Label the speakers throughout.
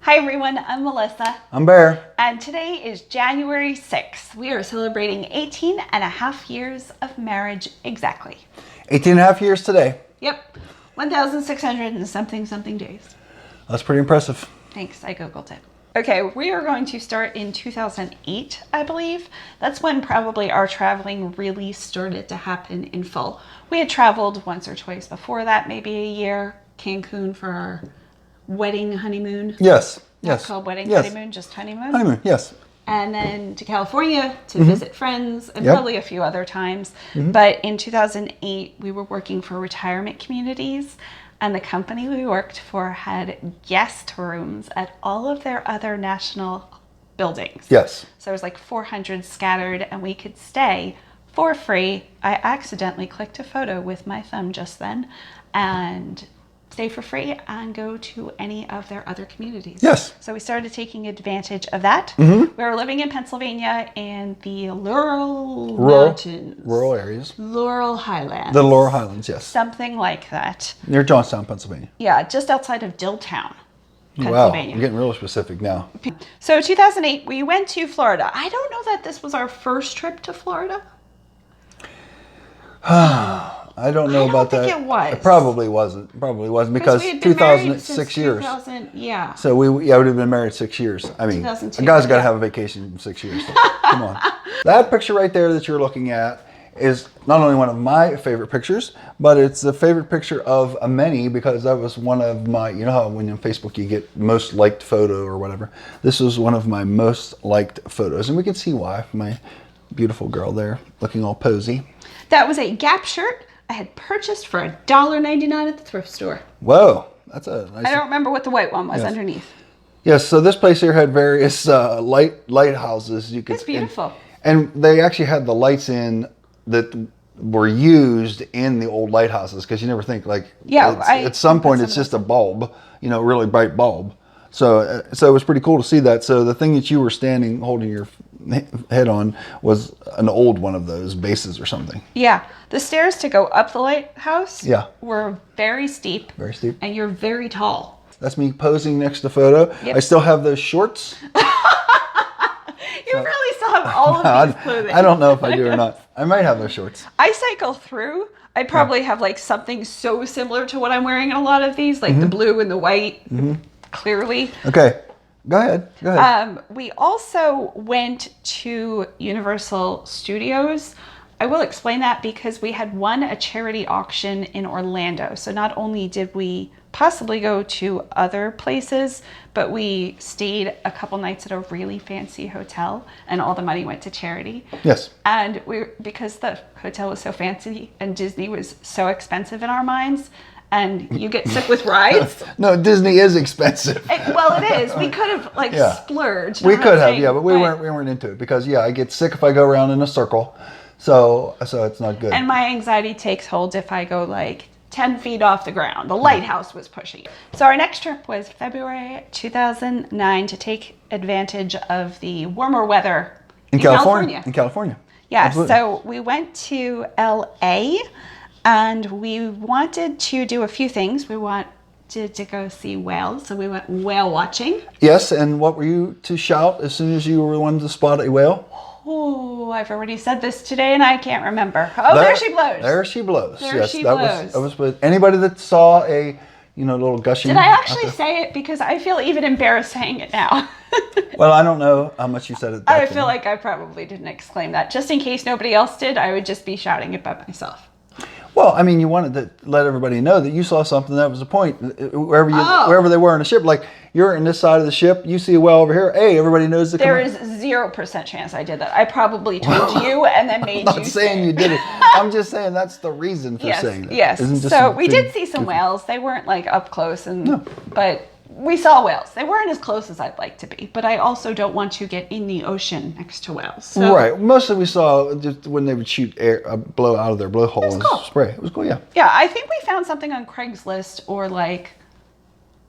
Speaker 1: Hi everyone, I'm Melissa.
Speaker 2: I'm Bare.
Speaker 1: And today is January 6th. We are celebrating 18 and a half years of marriage exactly.
Speaker 2: 18 and a half years today.
Speaker 1: Yep, 1,600 and something days.
Speaker 2: That's pretty impressive.
Speaker 1: Thanks, I Googled it. Okay, we are going to start in 2008, I believe. That's when probably our traveling really started to happen in full. We had traveled once or twice before that, maybe a year. Cancun for our wedding honeymoon.
Speaker 2: Yes.
Speaker 1: Not
Speaker 2: Yes.
Speaker 1: called wedding
Speaker 2: yes.
Speaker 1: honeymoon, just honeymoon.
Speaker 2: Honeymoon, yes.
Speaker 1: And then to California to visit friends and
Speaker 2: Yep.
Speaker 1: probably a few other times. But in 2008, we were working for retirement communities, and the company we worked for had guest rooms at all of their other national buildings.
Speaker 2: Yes.
Speaker 1: So it was like 400 scattered, and we could stay for free. I accidentally clicked a photo with my thumb just then and stay for free and go to any of their other communities.
Speaker 2: Yes.
Speaker 1: So we started taking advantage of that. We were living in Pennsylvania in the Laurel Mountains.
Speaker 2: Rural areas.
Speaker 1: Laurel Highlands.
Speaker 2: The Laurel Highlands, yes.
Speaker 1: Something like that.
Speaker 2: Near Johnstown, Pennsylvania.
Speaker 1: Yeah, just outside of Dilltown,
Speaker 2: Wow,
Speaker 1: Pennsylvania.
Speaker 2: you're getting real specific now.
Speaker 1: So 2008, we went to Florida. I don't know that this was our first trip to Florida.
Speaker 2: I don't know about that.
Speaker 1: I don't think it was.
Speaker 2: It probably wasn't. Probably wasn't because
Speaker 1: we had been married
Speaker 2: 2006
Speaker 1: since
Speaker 2: years.
Speaker 1: 2000, yeah.
Speaker 2: So we would have been married 6 years. I mean, a
Speaker 1: 2002,
Speaker 2: guy's got to
Speaker 1: yeah.
Speaker 2: have a vacation in 6 years. Come on. That picture right there that you're looking at is not only one of my favorite pictures, but it's the favorite picture of many because that was one of my, you know how when on Facebook you get most liked photo or whatever. This was one of my most liked photos. And we can see why. My beautiful girl there looking all posy.
Speaker 1: That was a Gap shirt I had purchased for $1.99 at the thrift store.
Speaker 2: Whoa, that's a nice.
Speaker 1: I don't remember what the white one was
Speaker 2: Yes.
Speaker 1: underneath.
Speaker 2: Yes, so this place here had various lighthouses. You could.
Speaker 1: It's beautiful.
Speaker 2: And they actually had the lights in that were used in the old lighthouses because you never think like.
Speaker 1: Yeah,
Speaker 2: at some point it's just a bulb, really bright bulb. So it was pretty cool to see that. So the thing that you were standing holding your head on was an old one of those bases or something.
Speaker 1: Yeah, the stairs to go up the lighthouse were very steep.
Speaker 2: Very steep.
Speaker 1: And you're very tall.
Speaker 2: That's me posing next to photo.
Speaker 1: Yep.
Speaker 2: I still have those shorts.
Speaker 1: You really still have all of these clothing.
Speaker 2: I don't know if I do or not. I might have those shorts.
Speaker 1: I cycle through. I probably have like something so similar to what I'm wearing in a lot of these, like the blue and the white, clearly.
Speaker 2: Okay. Go ahead.
Speaker 1: We also went to Universal Studios. I will explain that because we had won a charity auction in Orlando. So not only did we possibly go to other places, but we stayed a couple nights at a really fancy hotel and all the money went to charity.
Speaker 2: Yes.
Speaker 1: And because the hotel was so fancy and Disney was so expensive in our minds, and you get sick with rides.
Speaker 2: No, Disney is expensive.
Speaker 1: Well, it is. We could have splurged.
Speaker 2: We could have, but we weren't into it because I get sick if I go around in a circle. So it's not good.
Speaker 1: And my anxiety takes hold if I go like 10 feet off the ground. The lighthouse was pushing it. So our next trip was February 2009 to take advantage of the warmer weather in California.
Speaker 2: In California.
Speaker 1: Yeah,
Speaker 2: Absolutely.
Speaker 1: so we went to LA and we wanted to do a few things. We wanted to go see whales, so we went whale watching.
Speaker 2: Yes, and what were you to shout as soon as you were one to spot a whale?
Speaker 1: Oh, I've already said this today and I can't remember. Oh, there she blows.
Speaker 2: There she blows.
Speaker 1: There she blows.
Speaker 2: That was anybody that saw a little gushing.
Speaker 1: Did I actually say it? Because I feel even embarrassed saying it now.
Speaker 2: Well, I don't know how much you said it.
Speaker 1: I feel like I probably didn't exclaim that. Just in case nobody else did, I would just be shouting it by myself.
Speaker 2: Well, I mean, you wanted to let everybody know that you saw something that was a point wherever they were on the ship. Like you're in this side of the ship, you see a whale over here. Hey, everybody knows to come.
Speaker 1: There is 0% chance I did that. I probably told you and then made
Speaker 2: I'm
Speaker 1: you.
Speaker 2: not saying you did it. I'm just saying that's the reason for saying that.
Speaker 1: Yes.
Speaker 2: Isn't just
Speaker 1: So we did see some whales. They weren't like up close, but we saw whales. They weren't as close as I'd like to be, but I also don't want to get in the ocean next to whales. So.
Speaker 2: Right. Mostly we saw just when they would shoot air, blow out of their blowhole and
Speaker 1: cool.
Speaker 2: spray. It was cool, yeah.
Speaker 1: Yeah, I think we found something on Craigslist or like,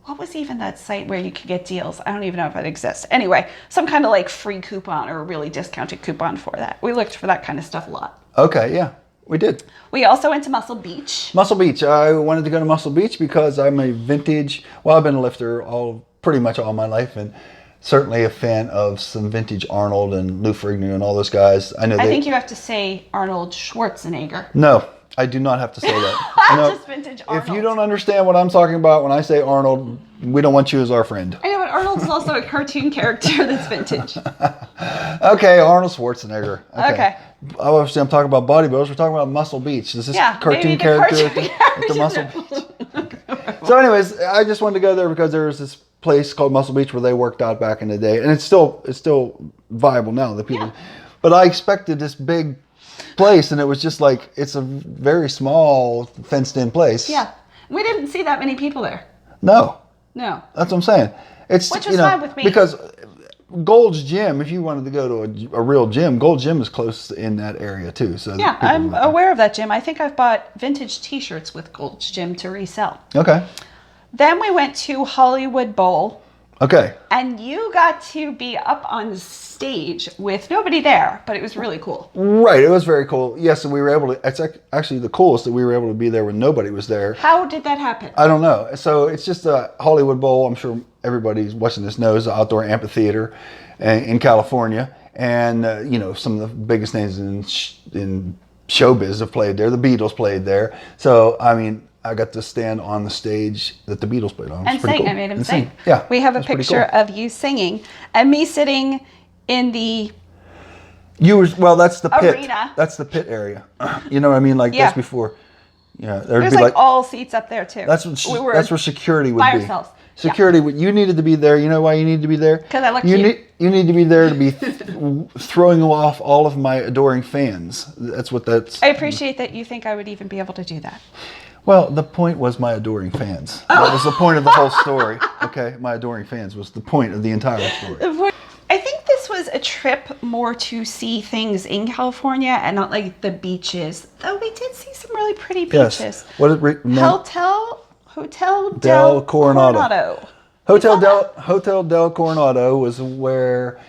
Speaker 1: what was even that site where you could get deals? I don't even know if it exists. Anyway, some kind of like free coupon or a really discounted coupon for that. We looked for that kind of stuff a lot.
Speaker 2: Okay, yeah. We did.
Speaker 1: We also went to Muscle Beach.
Speaker 2: Muscle Beach. I wanted to go to Muscle Beach because I'm a vintage, well, I've been a lifter all pretty much all my life, and certainly a fan of some vintage Arnold and Lou Ferrigno and all those guys. I think
Speaker 1: you have to say Arnold Schwarzenegger.
Speaker 2: No, I do not have to say that. No,
Speaker 1: just vintage Arnold.
Speaker 2: If you don't understand what I'm talking about when I say Arnold, we don't want you as our friend.
Speaker 1: I know, but Arnold's also a cartoon character that's vintage.
Speaker 2: Okay, Arnold Schwarzenegger. Okay. Obviously, I'm talking about bodybuilders. We're talking about Muscle Beach. Is this cartoon character at the Muscle Beach? So anyways, I just wanted to go there because there was this place called Muscle Beach where they worked out back in the day, and it's still viable now. The people, but I expected this big place, and it was just like it's a very small fenced-in place.
Speaker 1: Yeah, we didn't see that many people there.
Speaker 2: No,
Speaker 1: that's
Speaker 2: what I'm saying. Which was
Speaker 1: fine with me
Speaker 2: because Gold's Gym. If you wanted to go to a real gym, Gold's Gym is close in that area too. So
Speaker 1: yeah, I'm aware of that gym. I think I've bought vintage T-shirts with Gold's Gym to resell.
Speaker 2: Okay.
Speaker 1: Then we went to Hollywood Bowl.
Speaker 2: Okay.
Speaker 1: And you got to be up on stage with nobody there, but it was really cool.
Speaker 2: Right, it was very cool. Yes, and we were able to, it's actually the coolest that we were able to be there when nobody was there.
Speaker 1: How did that happen?
Speaker 2: I don't know. So it's just a Hollywood Bowl. I'm sure everybody's watching this knows, the outdoor amphitheater in California. And, some of the biggest names in showbiz have played there. The Beatles played there. So, I mean, I got to stand on the stage that the Beatles played on.
Speaker 1: And sing. Cool. I made him sing.
Speaker 2: Yeah.
Speaker 1: We have a picture of you singing and me sitting in the
Speaker 2: that's the pit.
Speaker 1: Arena.
Speaker 2: That's the pit area. You know what I mean? Like just before. Yeah.
Speaker 1: There's like all seats up there too.
Speaker 2: That's where security would be.
Speaker 1: By ourselves.
Speaker 2: Security, you needed to be there. You know why you needed to be there?
Speaker 1: Because I look cute.
Speaker 2: You need to be there to be throwing off all of my adoring fans. That's what that's.
Speaker 1: I appreciate that you think I would even be able to do that.
Speaker 2: Well, the point was my adoring fans. That was the point of the whole story. Okay, my adoring fans was the point of the entire story.
Speaker 1: I think this was a trip more to see things in California and not like the beaches. Though we did see some really pretty beaches.
Speaker 2: Yes. What did
Speaker 1: Hotel del Coronado.
Speaker 2: Hotel del Coronado was where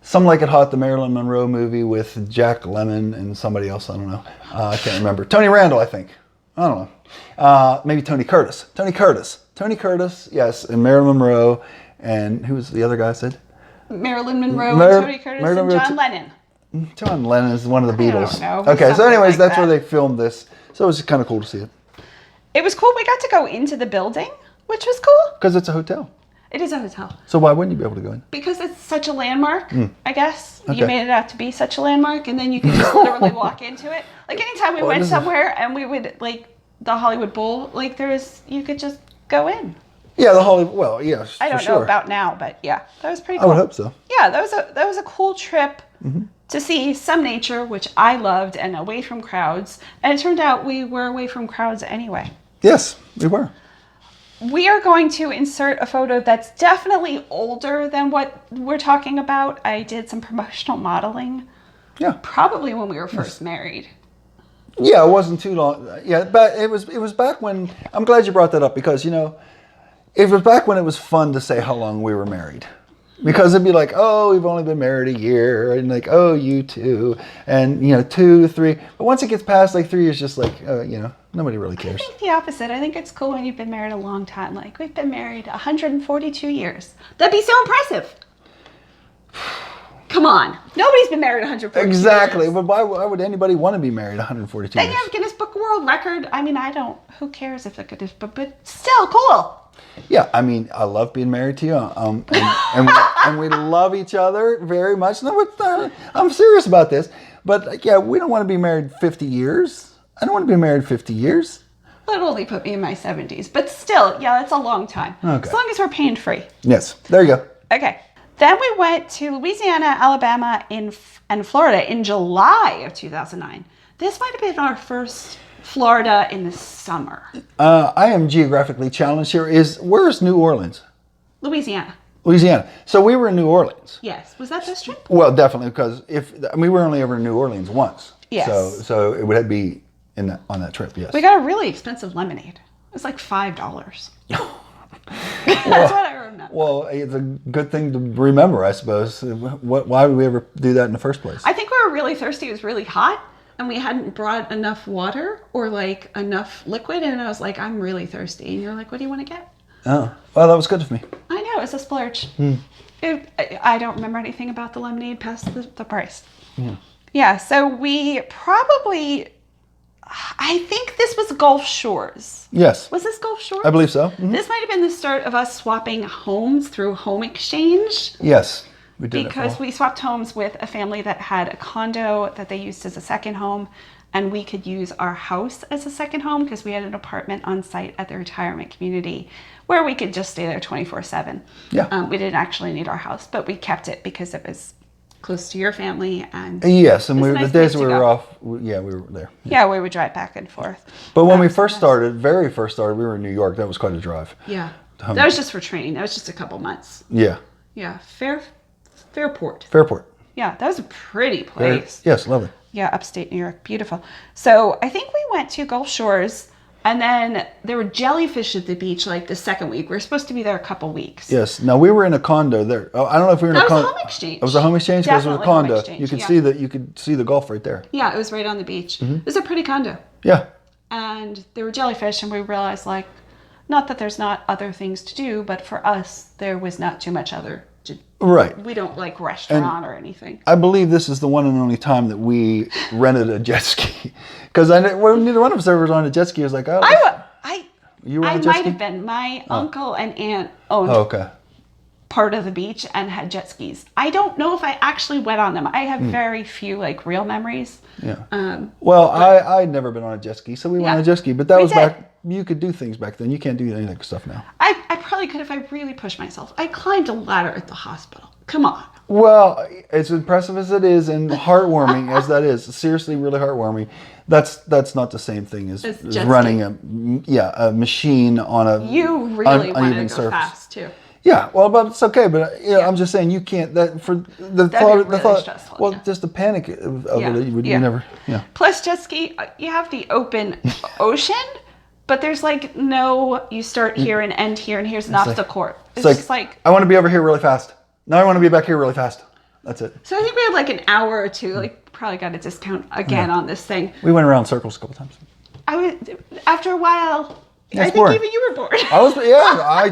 Speaker 2: Some Like It Hot, the Marilyn Monroe movie with Jack Lemmon and somebody else. I don't know. I can't remember. Tony Randall, I think. I don't know. Maybe Tony Curtis. Tony Curtis, yes, and Marilyn Monroe. And who was the other guy I said?
Speaker 1: Marilyn Monroe and Tony Curtis and John Lennon.
Speaker 2: John Lennon is one of the Beatles.
Speaker 1: I don't know.
Speaker 2: Okay, so anyways, that's where they filmed this. So it was kind of cool to see it.
Speaker 1: It was cool. We got to go into the building, which was cool.
Speaker 2: Because it's a hotel.
Speaker 1: It is a hotel.
Speaker 2: So why wouldn't you be able to go in?
Speaker 1: Because it's such a landmark, I guess. Okay. You made it out to be such a landmark, and then you could just literally walk into it. Like anytime we went somewhere and we would, like the Hollywood Bowl, like you could just go in.
Speaker 2: Yeah, the Hollywood, well, yes,
Speaker 1: I don't know about now, but yeah, that was pretty cool.
Speaker 2: I would hope so.
Speaker 1: Yeah, that was a cool trip to see some nature, which I loved, and away from crowds. And it turned out we were away from crowds anyway.
Speaker 2: Yes, we were.
Speaker 1: We are going to insert a photo that's definitely older than what we're talking about. I did some promotional modeling.
Speaker 2: Yeah.
Speaker 1: Probably when we were first married.
Speaker 2: Yeah, it wasn't too long. Yeah, but it was back when, I'm glad you brought that up because, it was back when it was fun to say how long we were married. Because it'd be like, oh, we've only been married a year, and like, oh, you too, and 2, 3. But once it gets past like 3 years, just like, nobody really cares.
Speaker 1: I think the opposite. I think it's cool when you've been married a long time. Like we've been married 142 years. That'd be so impressive. Come on, nobody's been married 142 years.
Speaker 2: Exactly, but why would anybody want to be married 142 years?
Speaker 1: They have Guinness Book of World Record. I mean, I don't. Who cares if they're Guinness Book? But still, cool.
Speaker 2: Yeah, I mean, I love being married to you, and we love each other very much. No, I'm serious about this, but yeah, we don't want to be married 50 years. I don't want to be married 50 years.
Speaker 1: Well, it only put me in my 70s, but still, yeah, that's a long time. Okay. As long as we're pain free.
Speaker 2: Yes, there you go.
Speaker 1: Okay, then we went to Louisiana, Alabama, and Florida in July of 2009. This might have been our first Florida in the summer.
Speaker 2: I am geographically challenged here. Where's New Orleans?
Speaker 1: Louisiana.
Speaker 2: So we were in New Orleans.
Speaker 1: Yes. Was that this trip?
Speaker 2: Well, definitely, because we were only ever in New Orleans once.
Speaker 1: Yes.
Speaker 2: So it would be on that trip. Yes.
Speaker 1: We got a really expensive lemonade. It was like $5. That's what I remember.
Speaker 2: Well, it's a good thing to remember, I suppose. Why would we ever do that in the first place?
Speaker 1: I think we were really thirsty. It was really hot. And we hadn't brought enough water or like enough liquid. And I was like, I'm really thirsty. And you're like, what do you want to get?
Speaker 2: Oh, well, that was good of me.
Speaker 1: I know. it was a splurge. I don't remember anything about the lemonade past the price. Yeah, so we probably, I think this was Gulf Shores.
Speaker 2: Yes.
Speaker 1: Was this Gulf Shores?
Speaker 2: I believe so. Mm-hmm.
Speaker 1: This might have been the start of us swapping homes through home exchange.
Speaker 2: Yes. We did
Speaker 1: Because we swapped homes with a family that had a condo that they used as a second home, and we could use our house as a second home because we had an apartment on site at the retirement community where we could just stay there 24/7.
Speaker 2: Yeah.
Speaker 1: We didn't actually need our house, but we kept it because it was close to your family. And
Speaker 2: yes, and
Speaker 1: it was a
Speaker 2: the
Speaker 1: nice
Speaker 2: days
Speaker 1: place
Speaker 2: we
Speaker 1: to
Speaker 2: were
Speaker 1: go.
Speaker 2: off, we were there.
Speaker 1: Yeah, we would drive back and forth.
Speaker 2: But when we
Speaker 1: So
Speaker 2: first
Speaker 1: that's-
Speaker 2: started, very first started, we were in New York. That was quite a drive.
Speaker 1: Yeah.
Speaker 2: Home.
Speaker 1: That was just for training. That was just a couple months.
Speaker 2: Yeah.
Speaker 1: Yeah. Fairport.
Speaker 2: Fairport.
Speaker 1: Yeah, that was a pretty place.
Speaker 2: Yes, lovely.
Speaker 1: Yeah, upstate New York. Beautiful. So I think we went to Gulf Shores, and then there were jellyfish at the beach like the second week. We were supposed to be there a couple weeks.
Speaker 2: Yes. Now we were in a condo there. Oh, I don't know if we were in
Speaker 1: That
Speaker 2: a
Speaker 1: was a
Speaker 2: condo.
Speaker 1: home exchange.
Speaker 2: It was a home exchange because it was a
Speaker 1: Definitely home
Speaker 2: condo.
Speaker 1: exchange,
Speaker 2: You could
Speaker 1: yeah.
Speaker 2: you could see the Gulf right there.
Speaker 1: Yeah, it was right on the beach.
Speaker 2: Mm-hmm.
Speaker 1: It was a pretty condo.
Speaker 2: Yeah.
Speaker 1: And there were jellyfish, and we realized, like, not that there's not other things to do, but for us, there was not too much other to
Speaker 2: Right.
Speaker 1: We don't like restaurant or anything.
Speaker 2: I believe this is the one and only time that we rented a jet ski. Because neither one of us ever was on a jet ski. I was like, oh. You were on
Speaker 1: I
Speaker 2: a jet
Speaker 1: might
Speaker 2: ski?
Speaker 1: have been. My uncle and aunt owned
Speaker 2: Oh, okay.
Speaker 1: part of the beach and had jet skis. I don't know if I actually went on them. I have very few like real memories.
Speaker 2: Yeah. Well, I'd never been on a jet ski, so we went on a jet ski. But that
Speaker 1: We
Speaker 2: was
Speaker 1: did.
Speaker 2: back. You could do things back then. You can't do any of that stuff now.
Speaker 1: I probably could if I really pushed myself. I climbed a ladder at the hospital. Come on.
Speaker 2: Well, as impressive as it is and heartwarming as that is, seriously, really heartwarming. That's not the same thing as
Speaker 1: jet
Speaker 2: running a machine on a
Speaker 1: You really wanted to
Speaker 2: uneven
Speaker 1: go
Speaker 2: surface.
Speaker 1: fast too.
Speaker 2: Yeah, well, but it's okay. But I'm just saying you can't. That for the
Speaker 1: That'd
Speaker 2: thought,
Speaker 1: be really
Speaker 2: the thought.
Speaker 1: stressful,
Speaker 2: Well,
Speaker 1: yeah.
Speaker 2: just the panic of
Speaker 1: Yeah,
Speaker 2: it. You
Speaker 1: yeah.
Speaker 2: never. Yeah.
Speaker 1: Plus jet ski, you have the open ocean, but there's like no, you start here and end here, and here's an obstacle course. It's just like,
Speaker 2: I want to be over here really fast. Now I want to be back here really fast. That's it.
Speaker 1: so I think we had like an hour or two, like probably got a discount again on this thing.
Speaker 2: We went around circles a couple times.
Speaker 1: After a while,
Speaker 2: Yeah,
Speaker 1: I
Speaker 2: it's
Speaker 1: think
Speaker 2: boring.
Speaker 1: even you were bored.
Speaker 2: I was. Yeah. I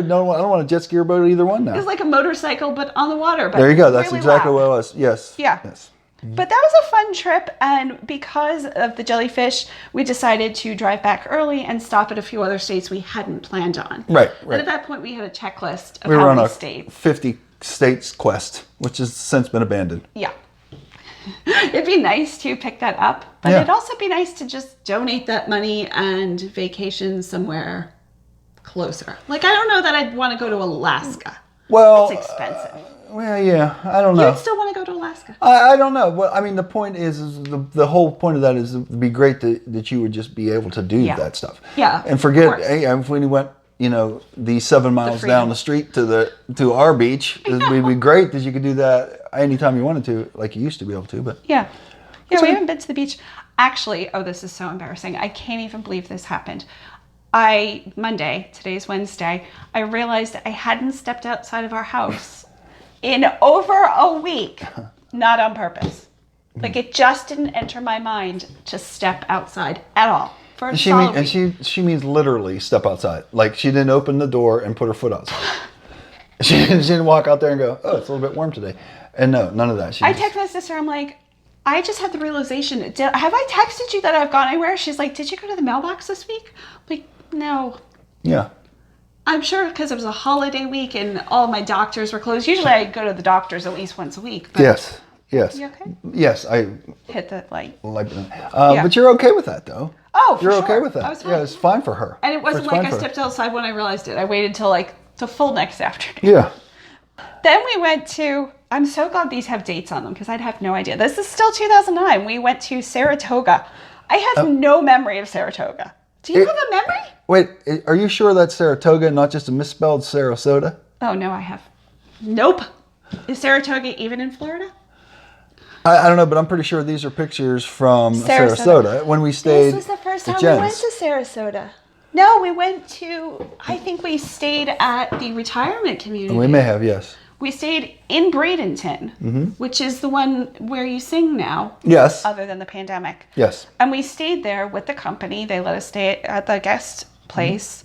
Speaker 2: don't want a jet ski or boat either one now.
Speaker 1: It was like a motorcycle, but on the water. But
Speaker 2: There you go. That's
Speaker 1: really
Speaker 2: exactly
Speaker 1: loud.
Speaker 2: what it was. Yes.
Speaker 1: Yeah.
Speaker 2: Yes.
Speaker 1: But that was a fun trip, and because of the jellyfish, we decided to drive back early and stop at a few other states we hadn't planned on.
Speaker 2: Right.
Speaker 1: And
Speaker 2: Right.
Speaker 1: at that point, we had a checklist of
Speaker 2: We were
Speaker 1: how
Speaker 2: on
Speaker 1: many
Speaker 2: a
Speaker 1: states.
Speaker 2: 50 states quest, which has since been abandoned.
Speaker 1: Yeah. It'd be nice to pick that up, but
Speaker 2: Yeah.
Speaker 1: it'd also be nice to just donate that money and vacation somewhere closer. Like, I don't know that I'd want to go to Alaska.
Speaker 2: Well,
Speaker 1: It's expensive.
Speaker 2: well, yeah. I don't know.
Speaker 1: You'd still want to go to Alaska.
Speaker 2: I don't know. Well, I mean, the point is the whole point of that is it'd be great that you would just be able to do
Speaker 1: Yeah.
Speaker 2: that stuff.
Speaker 1: Yeah,
Speaker 2: And
Speaker 1: of
Speaker 2: forget,
Speaker 1: course.
Speaker 2: hey, if we went, the 7 miles
Speaker 1: freedom.
Speaker 2: down the street to our beach, it would be great that you could do that anytime you wanted to, like you used to be able to. But
Speaker 1: Yeah. Yeah,
Speaker 2: That's
Speaker 1: we
Speaker 2: okay.
Speaker 1: haven't been to the beach. Actually, oh, this is so embarrassing. I can't even believe this happened. Monday, today's Wednesday, I realized I hadn't stepped outside of our house in over a week, not on purpose. Like, it just didn't enter my mind to step outside at all. For a solid week.
Speaker 2: she means literally step outside. Like she didn't open the door and put her foot outside. she didn't walk out there and go, oh, it's a little bit warm today. And no, none of that.
Speaker 1: I text my sister, I'm like, I just had the realization, have I texted you that I've gone anywhere? She's like, did you go to the mailbox this week? I'm like, no.
Speaker 2: Yeah.
Speaker 1: I'm sure because it was a holiday week and all my doctors were closed. Usually I go to the doctors at least once a week. But
Speaker 2: Yes. Yes.
Speaker 1: You okay?
Speaker 2: Yes. I
Speaker 1: hit the light.
Speaker 2: like.
Speaker 1: Yeah.
Speaker 2: But you're okay with that, though.
Speaker 1: Oh, for
Speaker 2: You're
Speaker 1: sure.
Speaker 2: okay with that.
Speaker 1: I was fine.
Speaker 2: Yeah, it's fine for her.
Speaker 1: And it wasn't
Speaker 2: It's
Speaker 1: like
Speaker 2: fine
Speaker 1: I
Speaker 2: for her.
Speaker 1: stepped outside when I realized it. I waited till like the full next afternoon.
Speaker 2: Yeah.
Speaker 1: Then we went to, I'm so glad these have dates on them because I'd have no idea. This is still 2009. We went to Saratoga. I have no memory of Saratoga. Do you have a memory?
Speaker 2: Wait, are you sure that's Saratoga, not just a misspelled Sarasota?
Speaker 1: Oh, no, I have. Nope. Is Saratoga even in Florida?
Speaker 2: I don't know, but I'm pretty sure these are pictures from Sarasota when we stayed.
Speaker 1: This was the first
Speaker 2: at
Speaker 1: time we went
Speaker 2: Jen's.
Speaker 1: to Sarasota. No, we went to, I think we stayed at the retirement community.
Speaker 2: We may have, yes.
Speaker 1: We stayed in Bradenton, which is the one where you sing now,
Speaker 2: Yes.
Speaker 1: other than the pandemic.
Speaker 2: Yes.
Speaker 1: And we stayed there with the company. They let us stay at the guest place.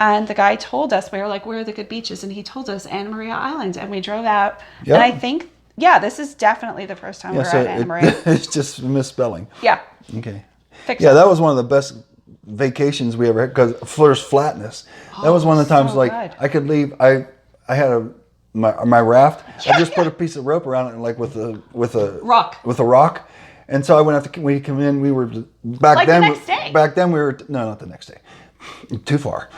Speaker 1: And the guy told us, we were like, where are the good beaches? And he told us Anna Maria Island. And we drove out.
Speaker 2: Yep.
Speaker 1: And I think, yeah, this is definitely the first time we were at Anna Maria.
Speaker 2: It's just misspelling.
Speaker 1: Yeah.
Speaker 2: Okay.
Speaker 1: Fix
Speaker 2: Yeah,
Speaker 1: it.
Speaker 2: that was one of the best vacations we ever had because Fleur's flatness. That was one of the times
Speaker 1: so
Speaker 2: like
Speaker 1: good.
Speaker 2: I could leave. I had my raft. I just put a piece of rope around it, like with a rock. And so I went after we come in. We were back
Speaker 1: Like
Speaker 2: then.
Speaker 1: the next day.
Speaker 2: Back then we were not the next day. Too far.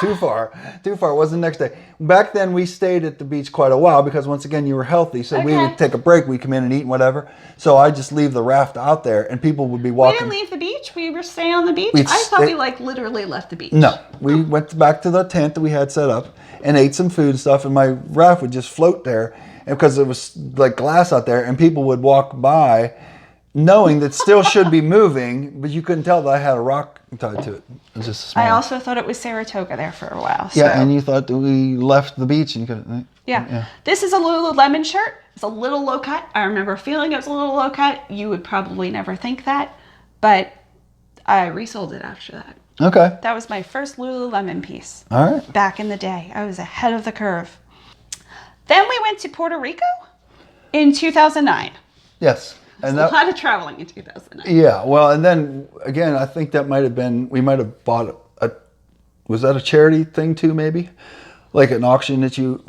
Speaker 2: Too far. It wasn't the next day. Back then we stayed at the beach quite a while because once again you were healthy. So we would take a break. We'd come in and eat and whatever. So I just leave the raft out there and people would be walking.
Speaker 1: We didn't leave the beach. We were staying on the beach. I thought we like literally left the beach.
Speaker 2: No, we went back to the tent that we had set up and ate some food and stuff. And my raft would just float there, and because it was like glass out there, and people would walk by, knowing that still should be moving, but you couldn't tell that I had a rock tied to it. It was just small.
Speaker 1: I also thought it was Saratoga there for a while. So.
Speaker 2: Yeah, and you thought that we left the beach and you couldn't.
Speaker 1: Yeah. This is a Lululemon shirt. It's a little low cut. I remember feeling it was a little low cut. You would probably never think that, but I resold it after that.
Speaker 2: Okay.
Speaker 1: That was my first Lululemon piece.
Speaker 2: All right.
Speaker 1: Back in the day. I was ahead of the curve. Then we went to Puerto Rico in 2009.
Speaker 2: Yes.
Speaker 1: And a lot of traveling in 2009.
Speaker 2: Yeah. Well, and then again, I think that might have been, we might have bought was that a charity thing too, maybe? Like an auction that you...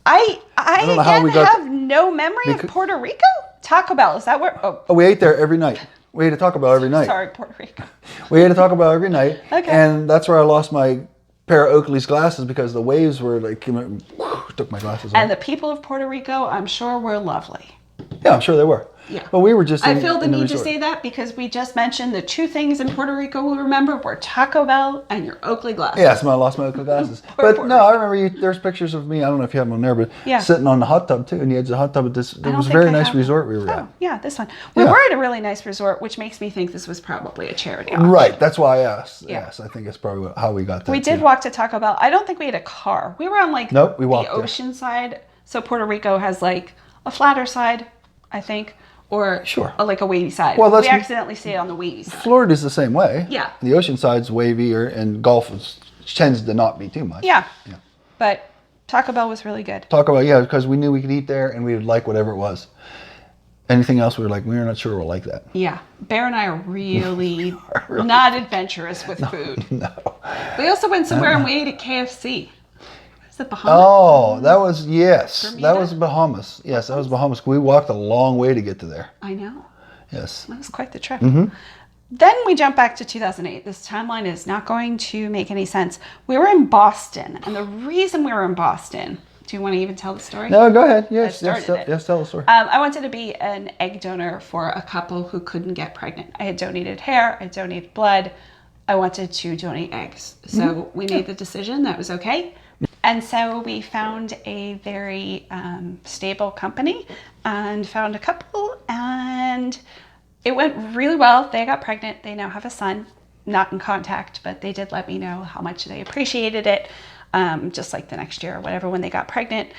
Speaker 1: I
Speaker 2: don't know how we got
Speaker 1: have no memory of Puerto Rico? Taco Bell, is that where...
Speaker 2: Oh, we ate there every night. We ate at Taco Bell every night.
Speaker 1: Sorry, Puerto Rico.
Speaker 2: We ate at Taco Bell every night.
Speaker 1: Okay.
Speaker 2: And that's where I lost my pair of Oakley's glasses because the waves were like, took my glasses off.
Speaker 1: And the people of Puerto Rico, I'm sure, were lovely.
Speaker 2: Yeah, I'm sure they were.
Speaker 1: Yeah.
Speaker 2: But we were just
Speaker 1: I feel the need to say that because we just mentioned the two things in Puerto Rico we remember were Taco Bell and your Oakley glasses.
Speaker 2: Yes, I lost my Oakley glasses. But no, I remember there's pictures of me, I don't know if you have them on there, but sitting on the hot tub too, and the edge of the hot tub at this, it was a very nice resort we were at.
Speaker 1: Oh, yeah, this one. We were at a really nice resort, which makes me think this was probably a charity auction.
Speaker 2: Right, that's why I asked.
Speaker 1: Yeah.
Speaker 2: Yes, I think that's probably how we got there.
Speaker 1: We did walk to Taco Bell. I don't think we had a car. We were on
Speaker 2: we
Speaker 1: the
Speaker 2: walked
Speaker 1: ocean side. So Puerto Rico has like a flatter side, I think. Or like a wavy side. Well, we accidentally stayed on the wavy side.
Speaker 2: Florida's the same way.
Speaker 1: Yeah.
Speaker 2: The ocean side's wavier, and Gulf tends to not be too much.
Speaker 1: Yeah. But Taco Bell was really good.
Speaker 2: Taco Bell, yeah, because we knew we could eat there, and we would like whatever it was. Anything else, we were not sure we'll like that.
Speaker 1: Yeah. Bear and I are really not adventurous with food.
Speaker 2: No.
Speaker 1: We also went somewhere and we ate at KFC. The Bahamas?
Speaker 2: Oh, that was,
Speaker 1: Bermuda?
Speaker 2: That was Bahamas. Yes, that was Bahamas. We walked a long way to get to there.
Speaker 1: I know.
Speaker 2: Yes.
Speaker 1: That was quite the trip.
Speaker 2: Mm-hmm.
Speaker 1: Then we jump back to 2008. This timeline is not going to make any sense. We were in Boston, and the reason we were in Boston, do you want to even tell the story?
Speaker 2: No, go ahead. Yes,
Speaker 1: tell
Speaker 2: the story.
Speaker 1: I wanted to be an egg donor for a couple who couldn't get pregnant. I had donated hair, I donated blood. I wanted to donate eggs. So we made the decision that was okay. And so we found a very stable company and found a couple, and it went really well. They got pregnant. They now have a son, not in contact, but they did let me know how much they appreciated it, just like the next year or whatever when they got pregnant.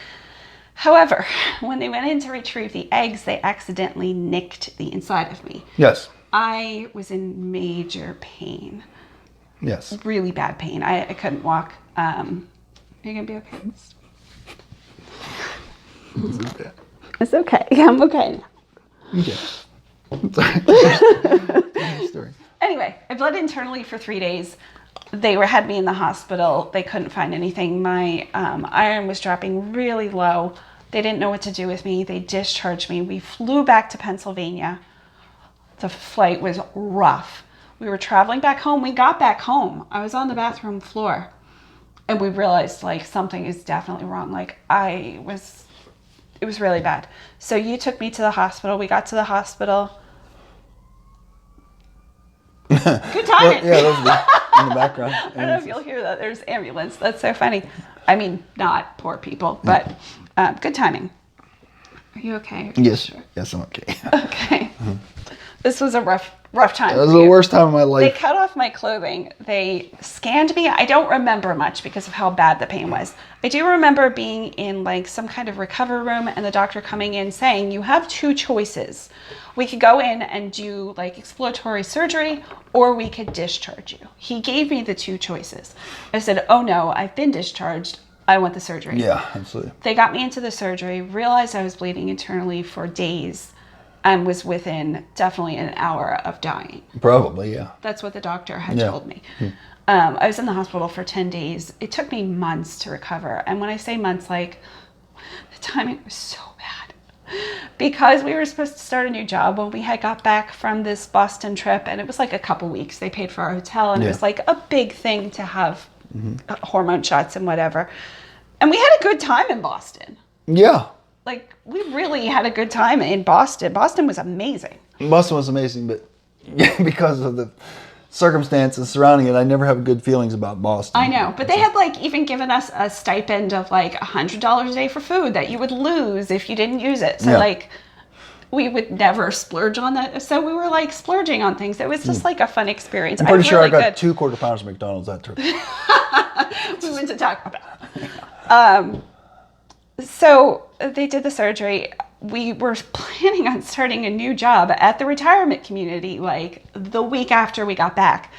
Speaker 1: However, when they went in to retrieve the eggs, they accidentally nicked the inside of me.
Speaker 2: Yes.
Speaker 1: I was in major pain.
Speaker 2: Yes.
Speaker 1: Really bad pain. I couldn't walk. Are you going to be okay? It's okay. I'm okay.
Speaker 2: Okay. Story.
Speaker 1: Anyway, I bled internally for 3 days. They had me in the hospital. They couldn't find anything. My iron was dropping really low. They didn't know what to do with me. They discharged me. We flew back to Pennsylvania. The flight was rough. We were traveling back home. We got back home. I was on the bathroom floor. And we realized, like, something is definitely wrong. Like, it was really bad. So you took me to the hospital. We got to the hospital. Good timing.
Speaker 2: Yeah, that was in the background.
Speaker 1: I don't know if you'll hear that. There's ambulance. That's so funny. I mean, not poor people, but good timing. Are you okay?
Speaker 2: Yes. Yes, I'm okay.
Speaker 1: Okay. This was a rough time.
Speaker 2: That was
Speaker 1: for
Speaker 2: the
Speaker 1: you.
Speaker 2: worst time of my
Speaker 1: They
Speaker 2: life.
Speaker 1: cut off my clothing. They scanned me. I don't remember much because of how bad the pain was. I do remember being in like some kind of recovery room and the doctor coming in saying, you have two choices. We could go in and do like exploratory surgery, or we could discharge you. He gave me the two choices. I said, oh no, I've been discharged. I want the surgery.
Speaker 2: Yeah, absolutely.
Speaker 1: They got me into the surgery, realized I was bleeding internally for days, and was within definitely an hour of dying.
Speaker 2: Probably, yeah.
Speaker 1: That's what the doctor had
Speaker 2: Yeah.
Speaker 1: told me. I was in the hospital for 10 days. It took me months to recover. And when I say months, like, the timing was so bad. Because we were supposed to start a new job when we had got back from this Boston trip. And it was like a couple weeks. They paid for our hotel. And it was like a big thing to have hormone shots and whatever. And we had a good time in Boston.
Speaker 2: Yeah.
Speaker 1: Like, we really had a good time in Boston. Boston was amazing.
Speaker 2: Boston was amazing, but because of the circumstances surrounding it, I never have good feelings about Boston.
Speaker 1: I know, but they had like even given us a stipend of like $100 a day for food that you would lose if you didn't use it. So like, we would never splurge on that. So we were like splurging on things. It was just like a fun experience.
Speaker 2: I'm pretty sure
Speaker 1: really
Speaker 2: I got 2 quarter pounders of McDonald's that trip.
Speaker 1: We went to Taco Bell. So they did the surgery. We were planning on starting a new job at the retirement community like the week after we got back.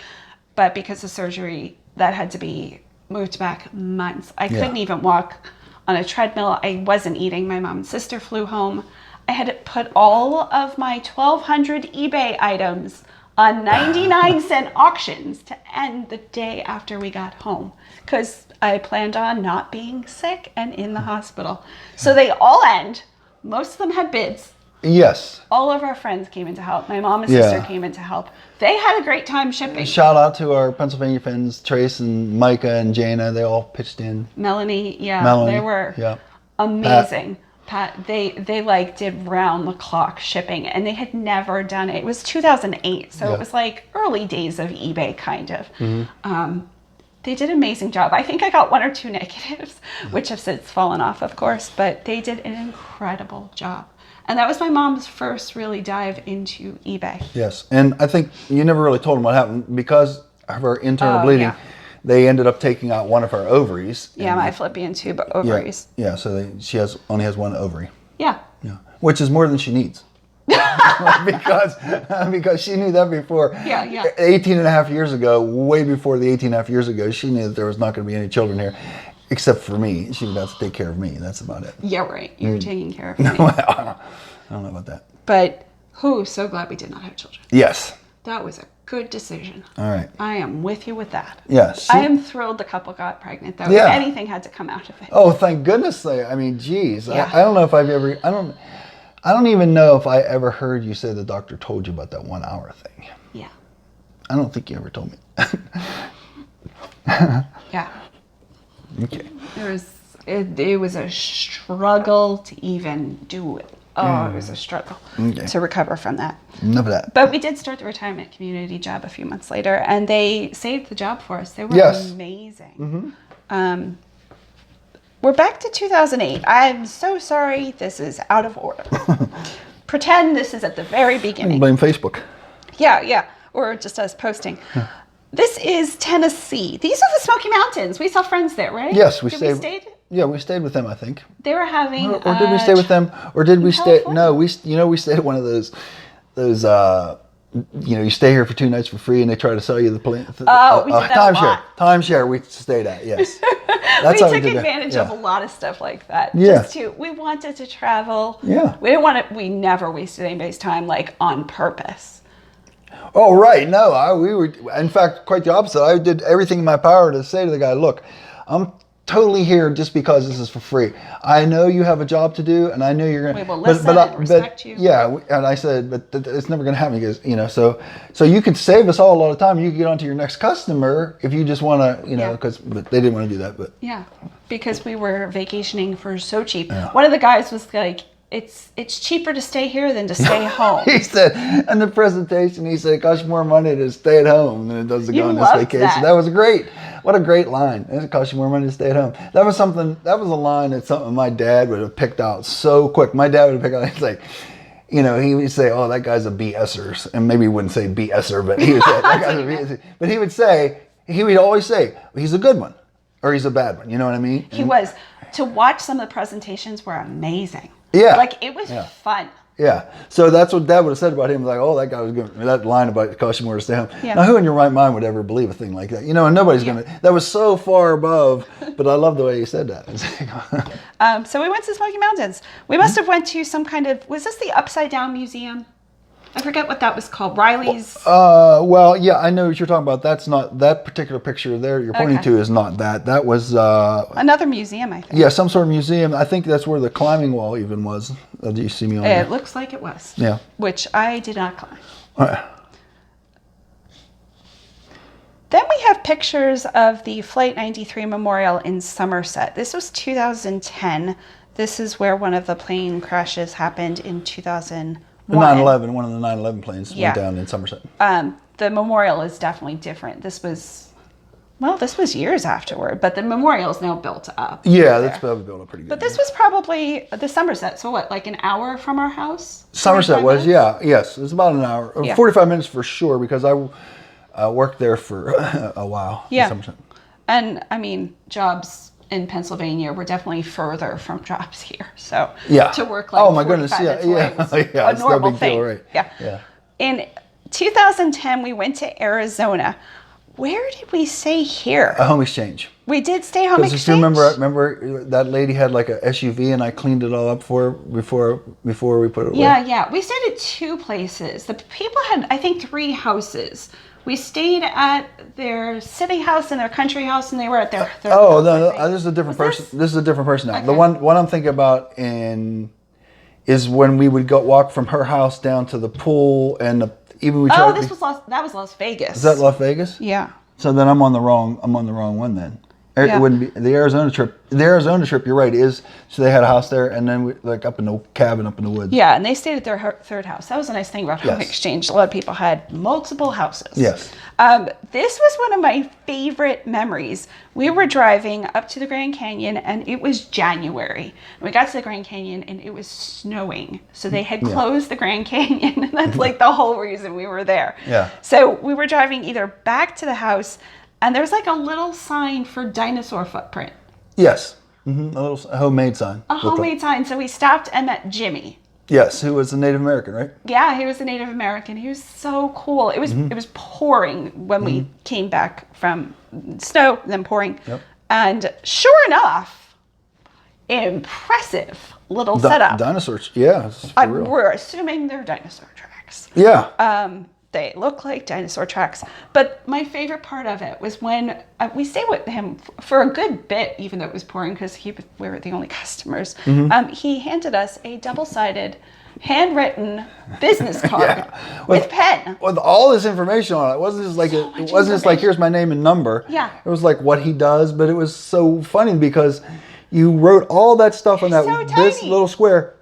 Speaker 1: But because of surgery, that had to be moved back months. I couldn't even walk on a treadmill. I wasn't eating. My mom and sister flew home. I had to put all of my 1,200 eBay items on 99-cent auctions to end the day after we got home because I planned on not being sick and in the hospital. So they all end. Most of them had bids.
Speaker 2: Yes.
Speaker 1: All of our friends came in to help. My mom and sister came in to help. They had a great time shipping.
Speaker 2: Shout out to our Pennsylvania friends, Trace and Micah and Jana. They all pitched in.
Speaker 1: Melanie, they were amazing. Pat, they like did round the clock shipping, and they had never done it. It was 2008, so it was like early days of eBay, kind of. They did an amazing job. I think I got 1 or 2 negatives, which have since fallen off, of course, but they did an incredible job. And that was my mom's first really dive into eBay.
Speaker 2: Yes, and I think you never really told them what happened because of her internal bleeding.
Speaker 1: Yeah.
Speaker 2: They ended up taking out one of her ovaries.
Speaker 1: Yeah, my fallopian tube ovaries.
Speaker 2: Yeah, so she only has 1 ovary.
Speaker 1: Yeah.
Speaker 2: Yeah, which is more than she needs. because she knew that before. 18 and a half years ago, way before the 18 and a half years ago, she knew that there was not going to be any children here, except for me. She would have to take care of me. That's about it.
Speaker 1: Yeah, right. You were taking care of me.
Speaker 2: I don't know about that.
Speaker 1: But so glad we did not have children.
Speaker 2: Yes.
Speaker 1: That was a good decision.
Speaker 2: All right.
Speaker 1: I am with you with that.
Speaker 2: Yes.
Speaker 1: I am thrilled the couple got pregnant, though.
Speaker 2: Yeah.
Speaker 1: If anything had to come out of it.
Speaker 2: Oh, thank goodness. I mean, geez.
Speaker 1: Yeah.
Speaker 2: I don't know if I've ever... I don't even know if I ever heard you say the doctor told you about that 1 hour thing.
Speaker 1: Yeah.
Speaker 2: I don't think you ever told me.
Speaker 1: Yeah.
Speaker 2: Okay.
Speaker 1: It was a struggle to even do it. Oh, it was a struggle to recover from that.
Speaker 2: Enough of that.
Speaker 1: But we did start the retirement community job a few months later, and they saved the job for us. They were amazing. We're back to 2008. I'm so sorry. This is out of order. Pretend this is at the very beginning.
Speaker 2: Blame Facebook.
Speaker 1: Yeah. Or just us posting. This is Tennessee. These are the Smoky Mountains. We saw friends there, right?
Speaker 2: Yes, we
Speaker 1: stayed.
Speaker 2: stayed. Yeah, we stayed with them, I think.
Speaker 1: They were having.
Speaker 2: Or did we stay with them? Or did we stay?
Speaker 1: California?
Speaker 2: No, we stayed at one of those. You stay here for 2 nights for free, and they try to sell you the
Speaker 1: we did that a lot.
Speaker 2: Timeshare. We stayed at. Yes. That's
Speaker 1: we
Speaker 2: how
Speaker 1: took
Speaker 2: did
Speaker 1: advantage
Speaker 2: that.
Speaker 1: of a lot of stuff like that.
Speaker 2: Yeah.
Speaker 1: We wanted to travel.
Speaker 2: Yeah.
Speaker 1: We never wasted anybody's time like on purpose.
Speaker 2: Oh, right. No, we were, in fact, quite the opposite. I did everything in my power to say to the guy, look, I'm totally here just because this is for free. I know you have a job to do, and I know you're going to...
Speaker 1: We will listen and respect you.
Speaker 2: Yeah, and I said, but it's never going to happen. He goes, so you could save us all a lot of time. You could get on to your next customer if you just want to, but they didn't want to do that. But
Speaker 1: yeah, because we were vacationing for so cheap. Yeah. One of the guys was like, it's cheaper to stay here than to stay home.
Speaker 2: He said, in the presentation, he said, it costs more money to stay at home than it does to go on this vacation. That was great. What a great line. It costs you more money to stay at home. That was a line that's something my dad would have picked out so quick. My dad would have picked out, he's like, you know, he would say, "Oh, that guy's a BSer," and maybe he wouldn't say BSer, but he would say, "That guy's a BSer." But he would always say, "He's a good one," or "He's a bad one." You know what I mean?
Speaker 1: He was. To watch some of the presentations were amazing.
Speaker 2: Yeah.
Speaker 1: Like, it was fun.
Speaker 2: Yeah. So that's what Dad would have said about him. Like, "Oh, that guy was good." That line about it cost you more to stay home.
Speaker 1: Yeah.
Speaker 2: Now, who in your right mind would ever believe a thing like that? You know, and nobody's going to. That was so far above, but I love the way he said that.
Speaker 1: So we went to Smoky Mountains. We must have went to some kind of, was this the Upside Down Museum? I forget what that was called. Riley's.
Speaker 2: Well, yeah, I know what you're talking about. That's not that particular picture there you're pointing to is not that. That was
Speaker 1: another museum, I think.
Speaker 2: Yeah, some sort of museum. I think that's where the climbing wall even was. Do you see me on
Speaker 1: It
Speaker 2: there?
Speaker 1: looks like it was.
Speaker 2: Yeah.
Speaker 1: Which I did not climb.
Speaker 2: All right.
Speaker 1: Then we have pictures of the Flight 93 Memorial in Summerset. This was 2010. This is where one of the plane crashes happened in 2001.
Speaker 2: The 9/11, one of the 9/11 planes went down in Summerset.
Speaker 1: The memorial is definitely different. This was years afterward, but the memorial is now built up.
Speaker 2: Yeah, that's probably built up pretty good.
Speaker 1: But this was probably the Summerset. So what, like an hour from our house?
Speaker 2: Summerset
Speaker 1: 45
Speaker 2: was,
Speaker 1: minutes?
Speaker 2: yes. It was about an hour. 45 minutes for sure, because I worked there for a while.
Speaker 1: Yeah.
Speaker 2: In Summerset.
Speaker 1: And I mean, jobs in Pennsylvania were definitely further from jobs here. So to work like 45 minutes away was a
Speaker 2: it's no
Speaker 1: normal
Speaker 2: big
Speaker 1: thing.
Speaker 2: deal, right?
Speaker 1: Yeah. In 2010, we went to Arizona. Where did we stay here?
Speaker 2: A home exchange.
Speaker 1: We did stay home exchange.
Speaker 2: Just remember that lady had like a SUV and I cleaned it all up for her before we put it away.
Speaker 1: Yeah. We stayed at two places. The people had, I think, 3 houses. We stayed at their city house and their country house, and they were at their house,
Speaker 2: no, this is a different person. This is a different person now.
Speaker 1: Okay.
Speaker 2: The one I'm thinking about is when we would go walk from her house down to the pool, and that
Speaker 1: was Las Vegas.
Speaker 2: Is that Las Vegas?
Speaker 1: Yeah.
Speaker 2: So then I'm on the wrong one then.
Speaker 1: Yeah.
Speaker 2: It wouldn't be the Arizona trip. The Arizona trip, you're right, so they had a house there, and then we, like up in the cabin up in the woods.
Speaker 1: Yeah, and they stayed at their third house. That was a nice thing about home exchange. A lot of people had multiple houses.
Speaker 2: Yes.
Speaker 1: This was one of my favorite memories. We were driving up to the Grand Canyon, and it was January. We got to the Grand Canyon, and it was snowing. So they had closed the Grand Canyon, and that's like the whole reason we were there.
Speaker 2: Yeah.
Speaker 1: So we were driving either back to the house, and there's like a little sign for dinosaur footprint.
Speaker 2: Yes. Mm-hmm. A little homemade sign.
Speaker 1: A homemade sign. So we stopped and met Jimmy.
Speaker 2: Yes, who was a Native American, right?
Speaker 1: Yeah, he was a Native American. He was so cool. It was pouring when we came back from snow, then pouring.
Speaker 2: Yep.
Speaker 1: And sure enough, impressive little setup.
Speaker 2: Dinosaurs, yeah. For real.
Speaker 1: We're assuming they're dinosaur tracks.
Speaker 2: Yeah.
Speaker 1: They look like dinosaur tracks. But my favorite part of it was when we stayed with him for a good bit, even though it was pouring, because we were the only customers. He handed us a double-sided, handwritten business card with pen.
Speaker 2: With all this information on it. It wasn't just like, here's my name and number.
Speaker 1: Yeah.
Speaker 2: It was like what he does, but it was so funny because you wrote all that stuff on this little square.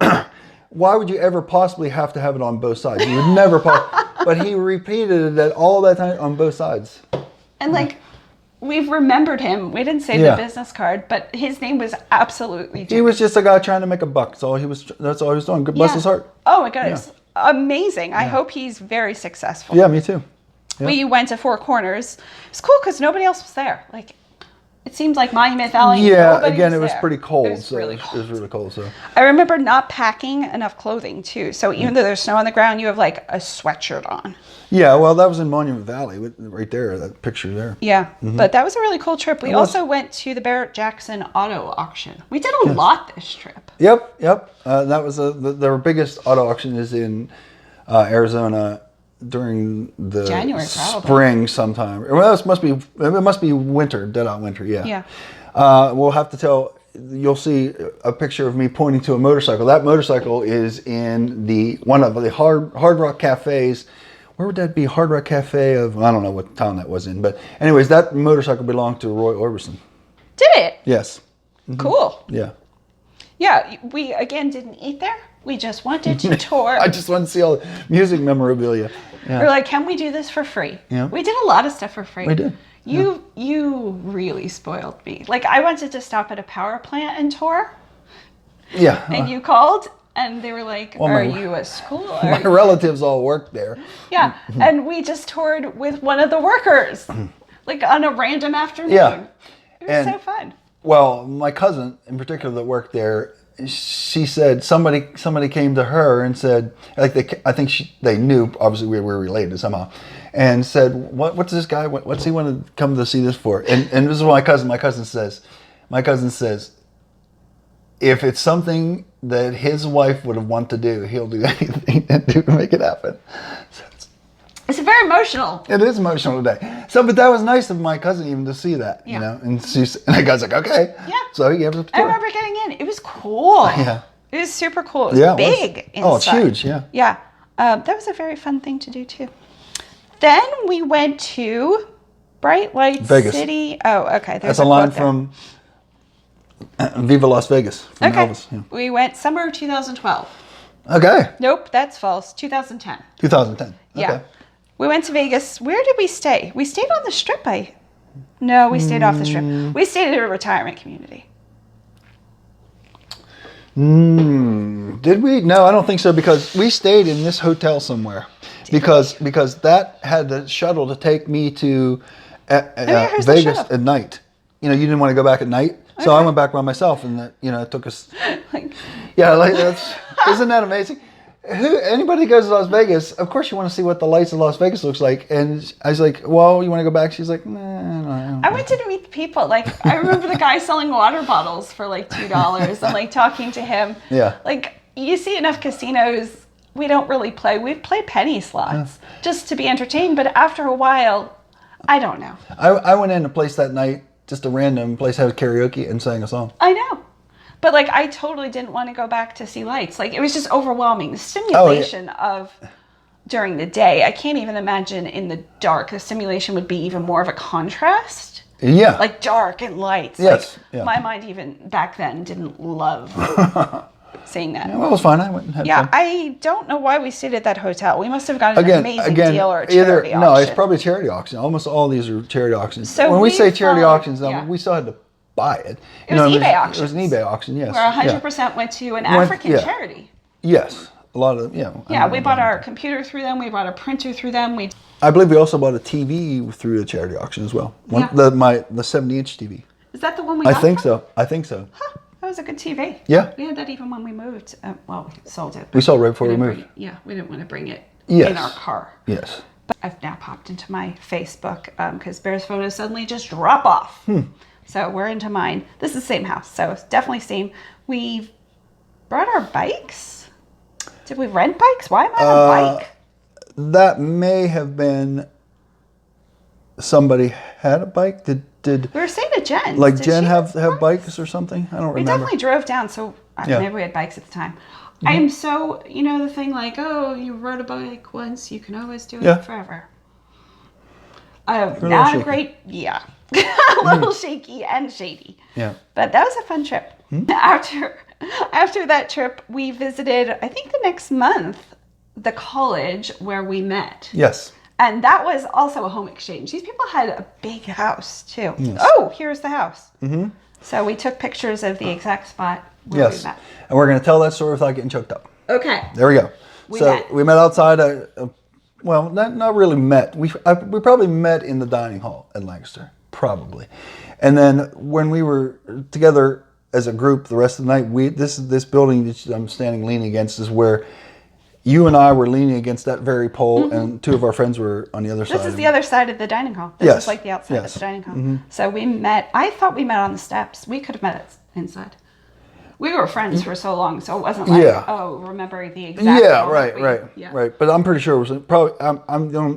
Speaker 2: Why would you ever possibly have to have it on both sides? You would never but he repeated it all that time on both sides.
Speaker 1: And we've remembered him. We didn't say the business card, but his name was absolutely Jimmy.
Speaker 2: He was just a guy trying to make a buck. That's all he was doing. Good bless his heart.
Speaker 1: Oh my God, it's amazing. I hope he's very successful.
Speaker 2: Yeah, me too. Yeah.
Speaker 1: We went to Four Corners. It's cool because nobody else was there. It seemed like Monument Valley.
Speaker 2: Yeah, again, it was pretty cold.
Speaker 1: It was really cold.
Speaker 2: It was really cold. So
Speaker 1: I remember not packing enough clothing too. So even though there's snow on the ground, you have like a sweatshirt on.
Speaker 2: Yeah, well, that was in Monument Valley, right there. That picture there.
Speaker 1: Yeah, but that was a really cool trip. We also went to the Barrett-Jackson auto auction. We did a lot this trip.
Speaker 2: Yep. That was their biggest auto auction is in Arizona during the
Speaker 1: January,
Speaker 2: spring sometime. Well, it must be winter, dead out winter. Yeah.
Speaker 1: Yeah.
Speaker 2: We'll have to tell. You'll see a picture of me pointing to a motorcycle. That motorcycle is in one of the Hard Rock cafes. Where would that be? Hard Rock Cafe of, I don't know what town that was in. But anyways, that motorcycle belonged to Roy Orbison.
Speaker 1: Did it?
Speaker 2: Yes.
Speaker 1: Mm-hmm. Cool.
Speaker 2: Yeah.
Speaker 1: Yeah, we, again, didn't eat there. We just wanted to tour.
Speaker 2: I just wanted to see all the music memorabilia. Yeah.
Speaker 1: We're like, can we do this for free?
Speaker 2: Yeah.
Speaker 1: We did a lot of stuff for free.
Speaker 2: We did.
Speaker 1: You really spoiled me. I wanted to stop at a power plant and tour.
Speaker 2: Yeah.
Speaker 1: And you called, And they were like,
Speaker 2: Well,
Speaker 1: are you a school?
Speaker 2: My relatives all worked there.
Speaker 1: Yeah. And we just toured with one of the workers, like on a random afternoon.
Speaker 2: Yeah.
Speaker 1: It was so fun.
Speaker 2: Well, my cousin in particular that worked there, she said somebody came to her and said, like I think they knew, obviously we were related somehow, and said, what's this guy, what's he want to come to see this for? And this is what my cousin says, if it's something that his wife would have wanted to do, he'll do anything to make it happen. So
Speaker 1: it's very emotional.
Speaker 2: it is emotional today. So, but that was nice of my cousin even to see that, you know. And the guy's like, okay.
Speaker 1: Yeah.
Speaker 2: So he gave us a tour.
Speaker 1: I remember getting in. It was cool.
Speaker 2: Yeah.
Speaker 1: It was super cool. It was big inside.
Speaker 2: Oh, it's huge, yeah.
Speaker 1: Yeah. That was a very fun thing to do, too. Then we went to Bright Light
Speaker 2: Vegas.
Speaker 1: City. Oh, okay.
Speaker 2: That's a line from Viva Las Vegas from
Speaker 1: Okay.
Speaker 2: Elvis. Yeah.
Speaker 1: We went summer 2012.
Speaker 2: Okay.
Speaker 1: Nope, that's false. 2010.
Speaker 2: 2010. Okay.
Speaker 1: Yeah. We went to Vegas. Where did we stay? We stayed on the Strip. No, we stayed off the Strip. We stayed at a retirement community.
Speaker 2: Did we? No, I don't think so, because we stayed in this hotel somewhere. Because that had the shuttle to take me to
Speaker 1: here's the
Speaker 2: Vegas
Speaker 1: shuttle.
Speaker 2: at night. You know, you didn't want to go back at night, so I went back by myself, and it took us. Yeah, like isn't that amazing? Anybody who goes to Las Vegas, of course you want to see what the lights of Las Vegas looks like. And I was like, well, you want to go back? She's like, nah.
Speaker 1: I went to meet the people. Like, I remember the guy selling water bottles for like $2 and like talking to him.
Speaker 2: Yeah.
Speaker 1: Like, you see enough casinos, we don't really play. We play penny slots just to be entertained. But after a while, I don't know.
Speaker 2: I went in a place that night, just a random place, had karaoke and sang a song.
Speaker 1: I know. But like, I totally didn't want to go back to see lights. Like, it was just overwhelming. The stimulation of during the day, I can't even imagine in the dark. The stimulation would be even more of a contrast.
Speaker 2: Yeah.
Speaker 1: Like dark and lights.
Speaker 2: Yes.
Speaker 1: Like, my mind even back then didn't love seeing that.
Speaker 2: Well, it was fun. I went and had fun.
Speaker 1: I don't know why we stayed at that hotel. We must have gotten an amazing deal or a charity auction.
Speaker 2: No, it's probably a charity auction. Almost all these are charity auctions.
Speaker 1: So
Speaker 2: when we say charity
Speaker 1: followed-
Speaker 2: auctions, we still had to buy it.
Speaker 1: It was eBay auctions.
Speaker 2: It was an eBay auction, yes.
Speaker 1: Where 100% went to an African charity.
Speaker 2: Yes. A lot of,
Speaker 1: Yeah, we bought our computer through them. We bought our printer through them.
Speaker 2: I believe we also bought a TV through the charity auction as well. The 70-inch TV.
Speaker 1: Is that the one we got?
Speaker 2: I think so.
Speaker 1: Huh, that was a good TV.
Speaker 2: Yeah.
Speaker 1: We had that even when we moved. Well, we sold it.
Speaker 2: We sold it right before we moved.
Speaker 1: We didn't want to bring it
Speaker 2: Yes.
Speaker 1: in our car.
Speaker 2: Yes.
Speaker 1: But I've now popped into my Facebook because Bear's photos suddenly just drop off. So we're into mine. This is the same house, so it's definitely same. We brought our bikes. Did we rent bikes? Why am I on a bike?
Speaker 2: That may have been somebody had a bike. Did
Speaker 1: We were staying at Jen.
Speaker 2: like
Speaker 1: Did
Speaker 2: Jen
Speaker 1: she
Speaker 2: have bikes or something? I don't
Speaker 1: We
Speaker 2: remember.
Speaker 1: definitely drove down, so maybe we had bikes at the time. I am so, the thing like, oh, you rode a bike once, you can always do it forever. Not a great, a little shaky and shady.
Speaker 2: Yeah.
Speaker 1: But that was a fun trip. After that trip, we visited, I think the next month, the college where we met.
Speaker 2: Yes.
Speaker 1: And that was also a home exchange. These people had a big house, too.
Speaker 2: Yes.
Speaker 1: Oh, here's the house. Mm-hmm. So we took pictures of the exact spot where we met.
Speaker 2: And we're going to tell that story without getting choked up.
Speaker 1: Okay.
Speaker 2: There we go.
Speaker 1: We
Speaker 2: met outside. Well, not really met. We probably met in the dining hall at Lancaster, probably. And then when we were together as a group the rest of the night, this building that I'm standing leaning against is where you and I were leaning against that very pole, and two of our friends were on the other side.
Speaker 1: This is the other side of the dining hall. This is like the outside of the dining hall. So we met. I thought we met on the steps. We could have met inside. We were friends for so long, so it wasn't like, remember the exact.
Speaker 2: Yeah, right. But I'm pretty sure it was probably.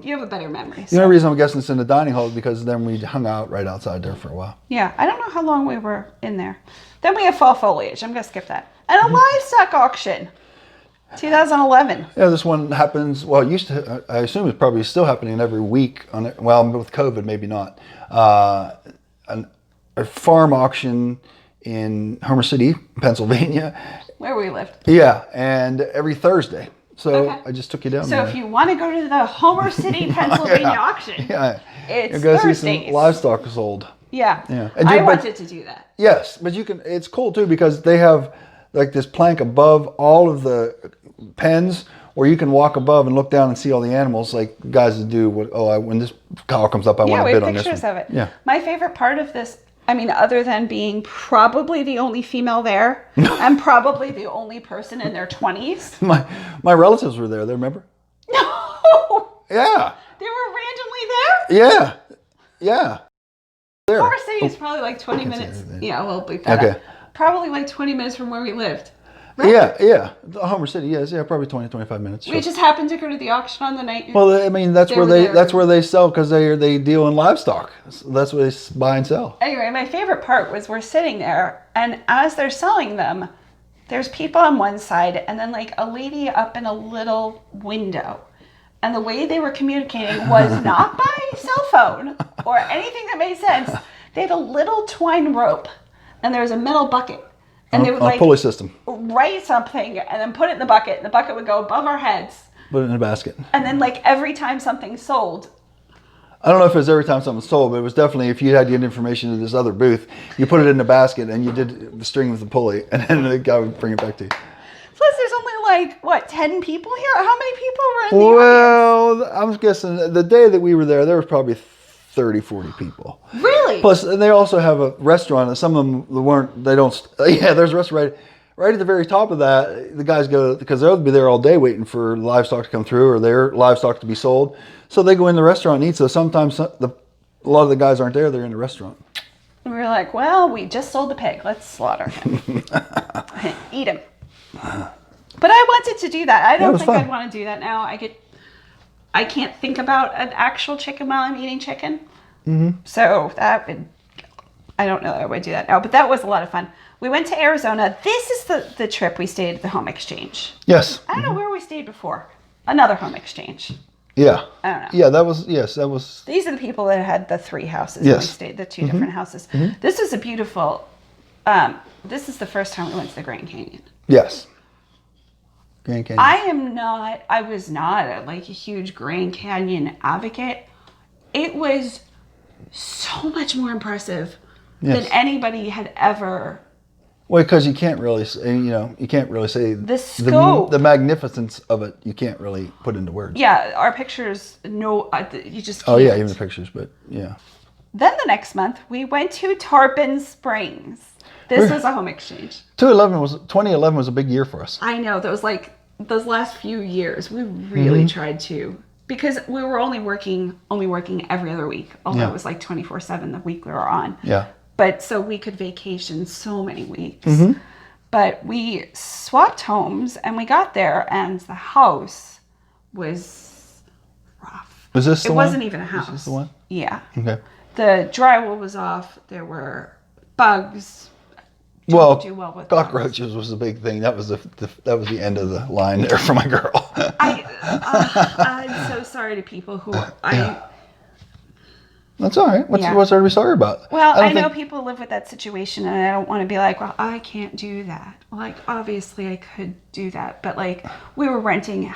Speaker 1: You have a better memory.
Speaker 2: The only reason I'm guessing it's in the dining hall is because then we hung out right outside there for a while.
Speaker 1: Yeah, I don't know how long we were in there. Then we have fall foliage. I'm gonna skip that. And a livestock auction. 2011.
Speaker 2: Yeah, this one happens. Well, it used to. I assume it's probably still happening every week. Well, with COVID, maybe not. A farm auction in Homer City, Pennsylvania.
Speaker 1: Where we lived.
Speaker 2: Yeah, and every Thursday. So I just took you down there.
Speaker 1: So if you want to go to the Homer City, Pennsylvania auction, it's
Speaker 2: go
Speaker 1: Thursdays.
Speaker 2: see some livestock sold.
Speaker 1: Yeah.
Speaker 2: Yeah.
Speaker 1: I wanted to do that.
Speaker 2: Yes, but you can. It's cool too because they have like this plank above all of the pens, where you can walk above and look down and see all the animals, like guys that do. When this cow comes up, I want to
Speaker 1: we
Speaker 2: bid
Speaker 1: have
Speaker 2: on this
Speaker 1: pictures
Speaker 2: one.
Speaker 1: of it.
Speaker 2: Yeah.
Speaker 1: My favorite part of this, I mean, other than being probably the only female there, and probably the only person in their 20s.
Speaker 2: My relatives were there. They remember?
Speaker 1: No.
Speaker 2: Yeah.
Speaker 1: They were randomly there?
Speaker 2: Yeah. Yeah. There.
Speaker 1: Forest City is probably like 20 minutes. Yeah, we'll bleep that
Speaker 2: Okay.
Speaker 1: up. Probably like 20 minutes from where we lived.
Speaker 2: Right? Yeah. Homer City, yes. Yeah, probably 20, 25 minutes.
Speaker 1: We just happened to go to the auction on the night.
Speaker 2: Well, I mean, that's where they sell, because they deal in livestock. So that's where they buy and sell.
Speaker 1: Anyway, my favorite part was we're sitting there, and as they're selling them, there's people on one side, and then like a lady up in a little window. And the way they were communicating was not by cell phone or anything that made sense. They had a little twine rope, and there was a metal bucket. And they would like
Speaker 2: pulley system.
Speaker 1: Write something and then put it in the bucket. And the bucket would go above our heads.
Speaker 2: Put it in a basket.
Speaker 1: And then like every time something sold.
Speaker 2: I don't know if it was every time something sold, but it was definitely, if you had to get information to this other booth, you put it in the basket and you did the string with the pulley, and then the guy would bring it back to you.
Speaker 1: Plus, there's only like, 10 people here? How many people were in the audience?
Speaker 2: Well, I'm guessing the day that we were there was probably 30, 40 people.
Speaker 1: Really?
Speaker 2: Plus, and they also have a restaurant, and some of them there's a restaurant right at the very top of that. The guys go, because they'll be there all day waiting for livestock to come through or their livestock to be sold. So they go in the restaurant and eat. So sometimes a lot of the guys aren't there, they're in the restaurant.
Speaker 1: And we were like, well, we just sold the pig. Let's slaughter him. Eat him. But I wanted to do that. I don't think
Speaker 2: fun.
Speaker 1: I'd want to do that now. I can't think about an actual chicken while I'm eating chicken. Mm-hmm. So I don't know that I would do that now, but that was a lot of fun. We went to Arizona. This is the trip we stayed at the home exchange.
Speaker 2: Yes.
Speaker 1: I don't know where we stayed before. Another home exchange.
Speaker 2: Yeah.
Speaker 1: I don't know.
Speaker 2: Yeah, that was.
Speaker 1: These are the people that had the 3 houses.
Speaker 2: Yes.
Speaker 1: And we stayed the 2 different houses.
Speaker 2: Mm-hmm.
Speaker 1: This is a beautiful, this is the first time we went to the Grand Canyon.
Speaker 2: Yes. Grand Canyon.
Speaker 1: I was not a huge Grand Canyon advocate. It was so much more impressive than anybody had ever.
Speaker 2: Well, because you can't really say
Speaker 1: The scope,
Speaker 2: the magnificence of it. You can't really put into words.
Speaker 1: Yeah, our pictures. No, you just can't.
Speaker 2: Oh yeah, even the pictures, but yeah.
Speaker 1: Then the next month we went to Tarpon Springs. This was a home exchange.
Speaker 2: 2011 was a big year for us.
Speaker 1: I know. Those last few years, we really tried to, because we were only working every other week. Although it was like 24/7 the week we were on.
Speaker 2: Yeah.
Speaker 1: But so we could vacation so many weeks.
Speaker 2: Mm-hmm.
Speaker 1: But we swapped homes, and we got there, and the house was rough.
Speaker 2: Was this the
Speaker 1: one? It wasn't even a house.
Speaker 2: Was this the one?
Speaker 1: Yeah.
Speaker 2: Okay.
Speaker 1: The drywall was off. There were bugs.
Speaker 2: Well,
Speaker 1: do well with
Speaker 2: cockroaches was the big thing. That was the end of the line there for my girl.
Speaker 1: I'm so sorry to people who
Speaker 2: That's all right. What's there to be sorry about?
Speaker 1: Well, I know people live with that situation, and I don't want to be like, well, I can't do that. Like, obviously I could do that, but we were renting.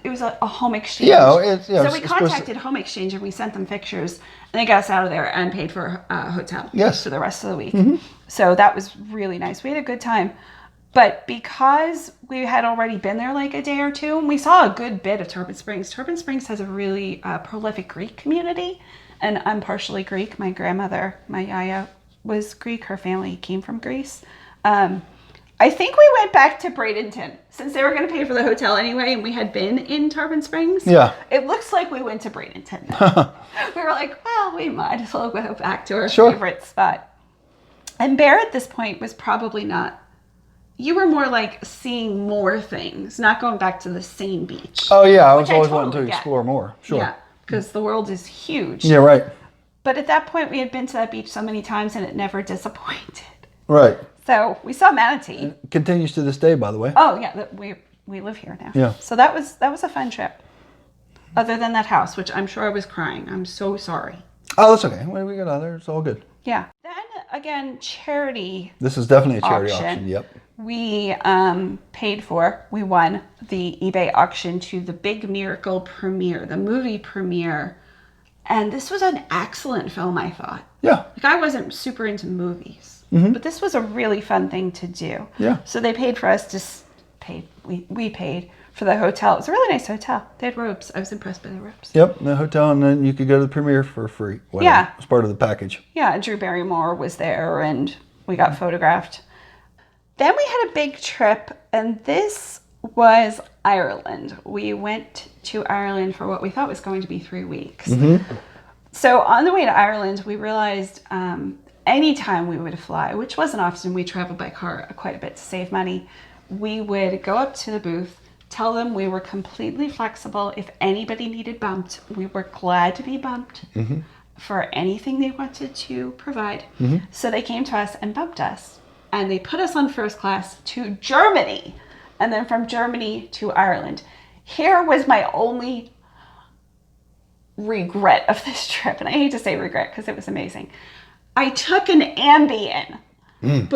Speaker 1: It was a home exchange.
Speaker 2: So
Speaker 1: we contacted Home Exchange, and we sent them pictures, and they got us out of there and paid for a hotel.
Speaker 2: Yes.
Speaker 1: For the rest of the week.
Speaker 2: Mm-hmm.
Speaker 1: So that was really nice. We had a good time. But because we had already been there a day or two, and we saw a good bit of Tarpon Springs. Tarpon Springs has a really prolific Greek community, and I'm partially Greek. My grandmother, my yaya, was Greek. Her family came from Greece. I think we went back to Bradenton, since they were going to pay for the hotel anyway, and we had been in Tarpon Springs.
Speaker 2: Yeah.
Speaker 1: It looks like we went to Bradenton. We were like, well, we might as well go back to our favorite spot. And Bare at this point was probably not. You were more seeing more things, not going back to the same beach.
Speaker 2: Oh yeah, I was always wanting to explore more. Sure.
Speaker 1: Yeah, because the world is huge.
Speaker 2: Yeah, right.
Speaker 1: But at that point, we had been to that beach so many times, and it never disappointed.
Speaker 2: Right.
Speaker 1: So we saw manatee.
Speaker 2: It continues to this day, by the way.
Speaker 1: Oh yeah, we live here now.
Speaker 2: Yeah.
Speaker 1: So that was a fun trip. Other than that house, which I'm sure I was crying. I'm so sorry.
Speaker 2: Oh, that's okay. We got out there. It's all good.
Speaker 1: Yeah. Then again, charity.
Speaker 2: This is definitely a charity auction. Yep.
Speaker 1: We paid for. We won the eBay auction to the Big Miracle premiere, the movie premiere, and this was an excellent film. I thought.
Speaker 2: Yeah.
Speaker 1: I wasn't super into movies. But this was a really fun thing to do.
Speaker 2: Yeah.
Speaker 1: So they paid for us to we paid for the hotel. It was a really nice hotel. They had robes. I was impressed by the robes.
Speaker 2: Yep, the hotel, and then you could go to the premiere for free. Whatever.
Speaker 1: Yeah.
Speaker 2: It was part of the package.
Speaker 1: Yeah, Drew Barrymore was there, and we got photographed. Then we had a big trip, and this was Ireland. We went to Ireland for what we thought was going to be 3 weeks. So on the way to Ireland, we realized anytime we would fly, which wasn't often, we traveled by car quite a bit to save money, we would go up to the booth, tell them we were completely flexible. If anybody needed bumped, we were glad to be bumped for anything they wanted to provide. So they came to us and bumped us. And they put us on first class to Germany. And then from Germany to Ireland. Here was my only regret of this trip. And I hate to say regret because it was amazing. I took an Ambien. Right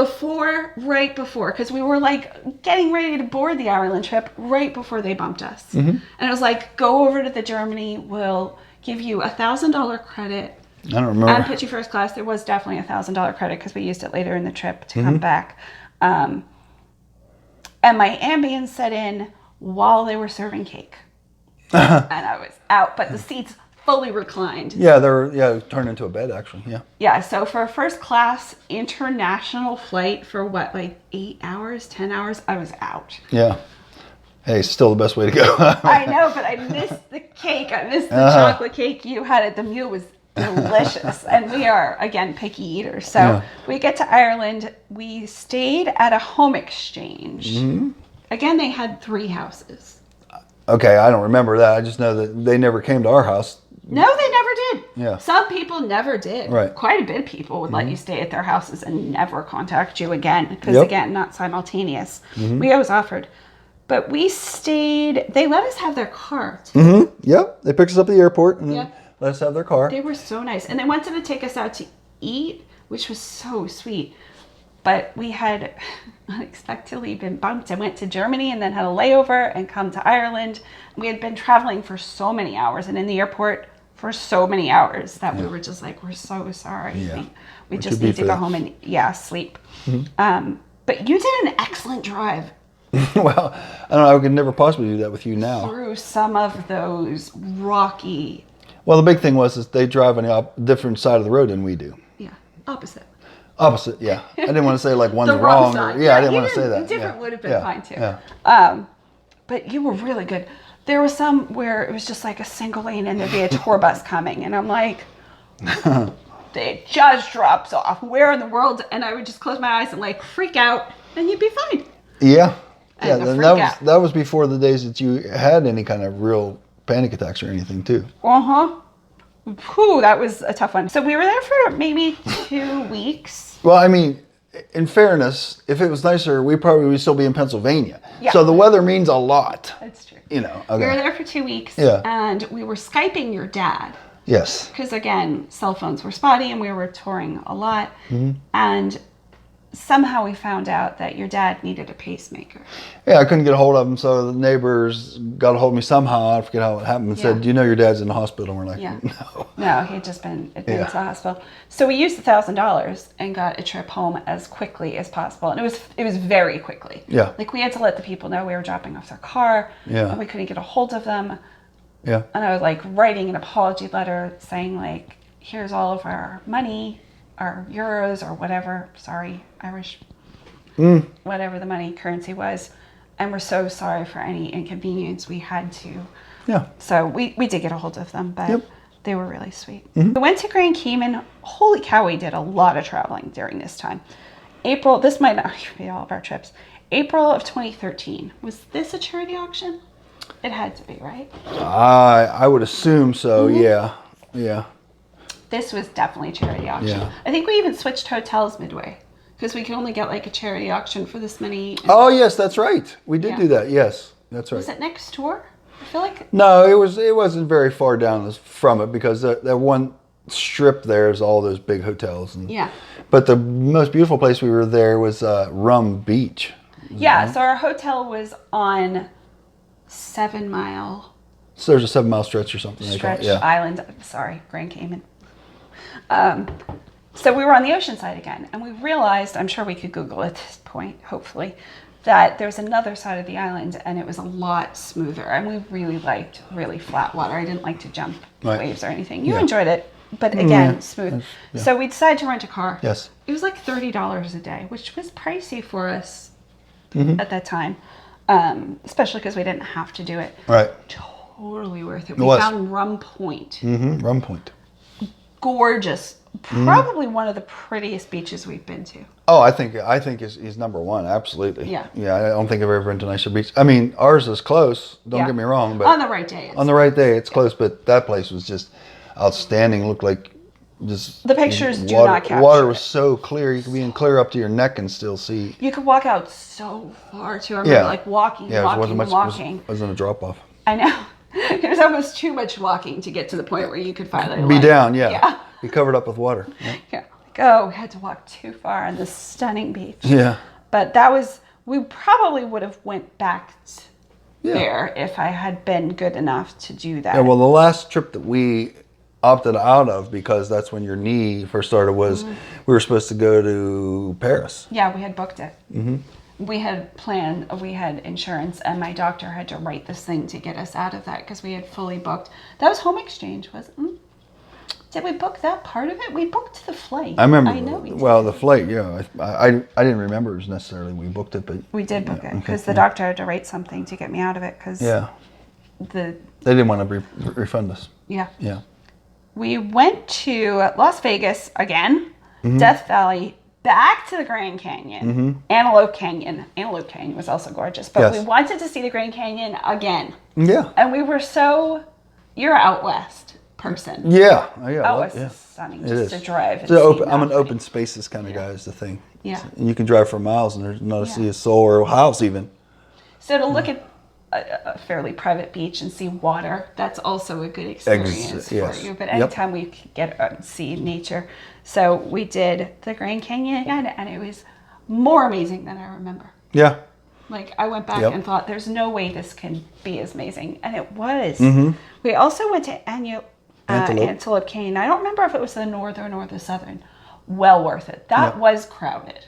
Speaker 1: before, because we were like getting ready to board the Ireland trip right before they bumped us. And it was like, go over to the Germany, we'll give you $1,000 credit.
Speaker 2: I don't remember.
Speaker 1: And put you first class. There was definitely $1,000 credit because we used it later in the trip to come back. And my Ambien set in while they were serving cake. And I was out, but the seats fully reclined.
Speaker 2: Yeah, it turned into a bed actually. Yeah.
Speaker 1: Yeah, so for a first class international flight for what, like 8 hours, 10 hours, I was out.
Speaker 2: Yeah. Hey, still the best way to go.
Speaker 1: I know, but I missed the cake. I missed the chocolate cake you had at the mule was delicious. And we are, again, picky eaters. So we get to Ireland. We stayed at a home exchange. Again, they had 3 houses.
Speaker 2: Okay, I don't remember that. I just know that they never came to our house.
Speaker 1: No, they never did.
Speaker 2: Yeah.
Speaker 1: Some people never did.
Speaker 2: Right.
Speaker 1: Quite a bit of people would let you stay at their houses and never contact you again. Because, again, not simultaneous. We always offered. But we stayed. They let us have their car, too.
Speaker 2: Yep. They picked us up at the airport and then let us have their car.
Speaker 1: They were so nice. And they wanted to take us out to eat, which was so sweet. But we had unexpectedly been bumped and went to Germany and then had a layover and come to Ireland. We had been traveling for so many hours and in the airport for so many hours that we were just like, we're so sorry.
Speaker 2: Yeah.
Speaker 1: We
Speaker 2: We're
Speaker 1: just
Speaker 2: too
Speaker 1: need to
Speaker 2: beat
Speaker 1: go
Speaker 2: for
Speaker 1: home and, sleep. But you did an excellent drive
Speaker 2: Well, I don't know. I could never possibly do that with you now.
Speaker 1: through some of those rocky,
Speaker 2: Well, the big thing was they drive on the different side of the road than we do.
Speaker 1: opposite.
Speaker 2: Opposite, yeah. I didn't want to say like one's
Speaker 1: The wrong
Speaker 2: wrong.
Speaker 1: side.
Speaker 2: I didn't want to say that.
Speaker 1: Different would have been fine too.
Speaker 2: Yeah.
Speaker 1: But you were really good. There was some where it was just like a single lane and there'd be a tour bus coming. And I'm like, it just drops off. Where in the world? And I would just close my eyes and like freak out and you'd be fine.
Speaker 2: Yeah. Yeah,
Speaker 1: And
Speaker 2: then that was before the days that you had any kind of real panic attacks or anything too.
Speaker 1: Whew, that was a tough one. So we were there for maybe 2 weeks.
Speaker 2: Well, I mean, in fairness, if it was nicer, we probably would still be in Pennsylvania.
Speaker 1: Yeah.
Speaker 2: So the weather means a lot.
Speaker 1: That's true.
Speaker 2: You know.
Speaker 1: We
Speaker 2: Okay.
Speaker 1: were there for 2 weeks.
Speaker 2: Yeah.
Speaker 1: And we were Skyping your dad.
Speaker 2: Yes.
Speaker 1: Because again, cell phones were spotty and we were touring a lot.
Speaker 2: Mm-hmm.
Speaker 1: And somehow we found out that your dad needed a pacemaker.
Speaker 2: Yeah, I couldn't get a hold of him, so the neighbors got a hold of me somehow. I forget how it happened. And said, "Do you know your dad's in the hospital?" And we're like,
Speaker 1: Yeah.
Speaker 2: "No."
Speaker 1: No, he had just been admitted to the hospital. So we used $1,000 and got a trip home as quickly as possible. And it was very quickly.
Speaker 2: Yeah.
Speaker 1: Like we had to let the people know we were dropping off their car.
Speaker 2: Yeah.
Speaker 1: And we couldn't get a hold of them.
Speaker 2: Yeah.
Speaker 1: And I was like writing an apology letter saying like, here's all of our money, our euros or whatever. Sorry, Irish. Whatever the money currency was. And we're so sorry for any inconvenience we had to.
Speaker 2: Yeah.
Speaker 1: So we did get a hold of them, but
Speaker 2: Yep.
Speaker 1: they were really sweet. We went to Grand Cayman. Holy cow, we did a lot of traveling during this time. This might not be all of our trips. April of 2013. Was this a charity auction? It had to be, right?
Speaker 2: I would assume so. Yeah. Yeah.
Speaker 1: This was definitely a charity auction.
Speaker 2: Yeah.
Speaker 1: I think we even switched hotels midway because we could only get like a charity auction for this many.
Speaker 2: Oh yes, that's right. We did
Speaker 1: Yeah.
Speaker 2: do that. Yes, that's right.
Speaker 1: Was it next door? I feel like.
Speaker 2: No, it wasn't very far down from it because that one strip there is all those big hotels.
Speaker 1: Yeah.
Speaker 2: But the most beautiful place we were there was Rum Beach.
Speaker 1: Yeah. So our hotel was on 7 Mile.
Speaker 2: So there's a 7 mile stretch or something. they call it.
Speaker 1: Stretch
Speaker 2: Yeah.
Speaker 1: Island. Sorry, Grand Cayman. So we were on the ocean side again, and we realized, I'm sure we could Google at this point, hopefully, that there's another side of the island, and it was a lot smoother. And we really liked really flat water. I didn't like to jump waves or anything. You enjoyed it, but again, smooth. Yeah. So we decided to rent a car.
Speaker 2: Yes.
Speaker 1: It was like $30 a day, which was pricey for us at that time, especially because we didn't have to do it.
Speaker 2: Right.
Speaker 1: Totally worth it. We found Rum Point.
Speaker 2: Rum Point.
Speaker 1: Gorgeous. Probably one of the prettiest beaches we've been to.
Speaker 2: Oh, I think he's number one. Absolutely.
Speaker 1: Yeah.
Speaker 2: Yeah. I don't think I've ever been to a nicer beach. I mean, ours is close. Don't get me wrong, but
Speaker 1: on the right day.
Speaker 2: On the right day, it's close. But that place was just outstanding. Looked like just
Speaker 1: the pictures do
Speaker 2: water,
Speaker 1: not capture.
Speaker 2: Water was so clear. You could be in clear up to your neck and still see.
Speaker 1: You could walk out so far too. I remember like walking.
Speaker 2: It wasn't a drop off.
Speaker 1: I know. It was almost too much walking to get to the point where you could finally
Speaker 2: be down. Yeah. Be covered up with water.
Speaker 1: Yeah. We had to walk too far on this stunning beach.
Speaker 2: Yeah.
Speaker 1: But we probably would have went back there if I had been good enough to do that.
Speaker 2: Yeah, well, the last trip that we opted out of, because that's when your knee first started, was we were supposed to go to Paris.
Speaker 1: Yeah, we had booked it. We had planned, we had insurance, and my doctor had to write this thing to get us out of that because we had fully booked. That was home exchange, wasn't it? Did we book that part of it? We booked the flight.
Speaker 2: I remember.
Speaker 1: I know we did.
Speaker 2: Well, the flight, yeah. I didn't remember it was necessarily we booked it, but
Speaker 1: we did book it because the doctor had to write something to get me out of it because
Speaker 2: they didn't want to refund us.
Speaker 1: Yeah.
Speaker 2: Yeah.
Speaker 1: We went to Las Vegas again, Death Valley, back to the Grand Canyon, Antelope Canyon. Antelope Canyon was also gorgeous, but we wanted to see the Grand Canyon again.
Speaker 2: Yeah.
Speaker 1: And we were you're out west person.
Speaker 2: Yeah.
Speaker 1: Out west is stunning just to drive.
Speaker 2: I'm an open spaces kind of guy is the thing.
Speaker 1: Yeah.
Speaker 2: So, and you can drive for miles and there's not see a soul or a house even.
Speaker 1: So to look at a fairly private beach and see water, that's also a good experience for you. But anytime we could get see nature. So we did the Grand Canyon again, and it was more amazing than I remember.
Speaker 2: Yeah.
Speaker 1: Like I went back and thought, there's no way this can be as amazing. And it was. We also went to Antelope Canyon. I don't remember if it was the northern or the southern. Well worth it. That was crowded.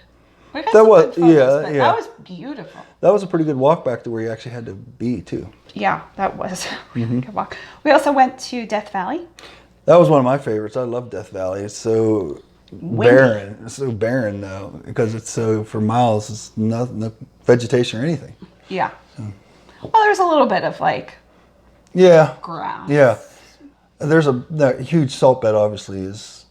Speaker 1: That was beautiful.
Speaker 2: That was a pretty good walk back to where you actually had to be too.
Speaker 1: Yeah, that was a really good walk. We also went to Death Valley.
Speaker 2: That was one of my favorites. I love Death Valley. It's so barren. It's so barren though, because it's so for miles. It's no vegetation or anything.
Speaker 1: Yeah. Well, there's a little bit of like.
Speaker 2: Yeah.
Speaker 1: Grass.
Speaker 2: Yeah. There's a huge salt bed. Obviously, is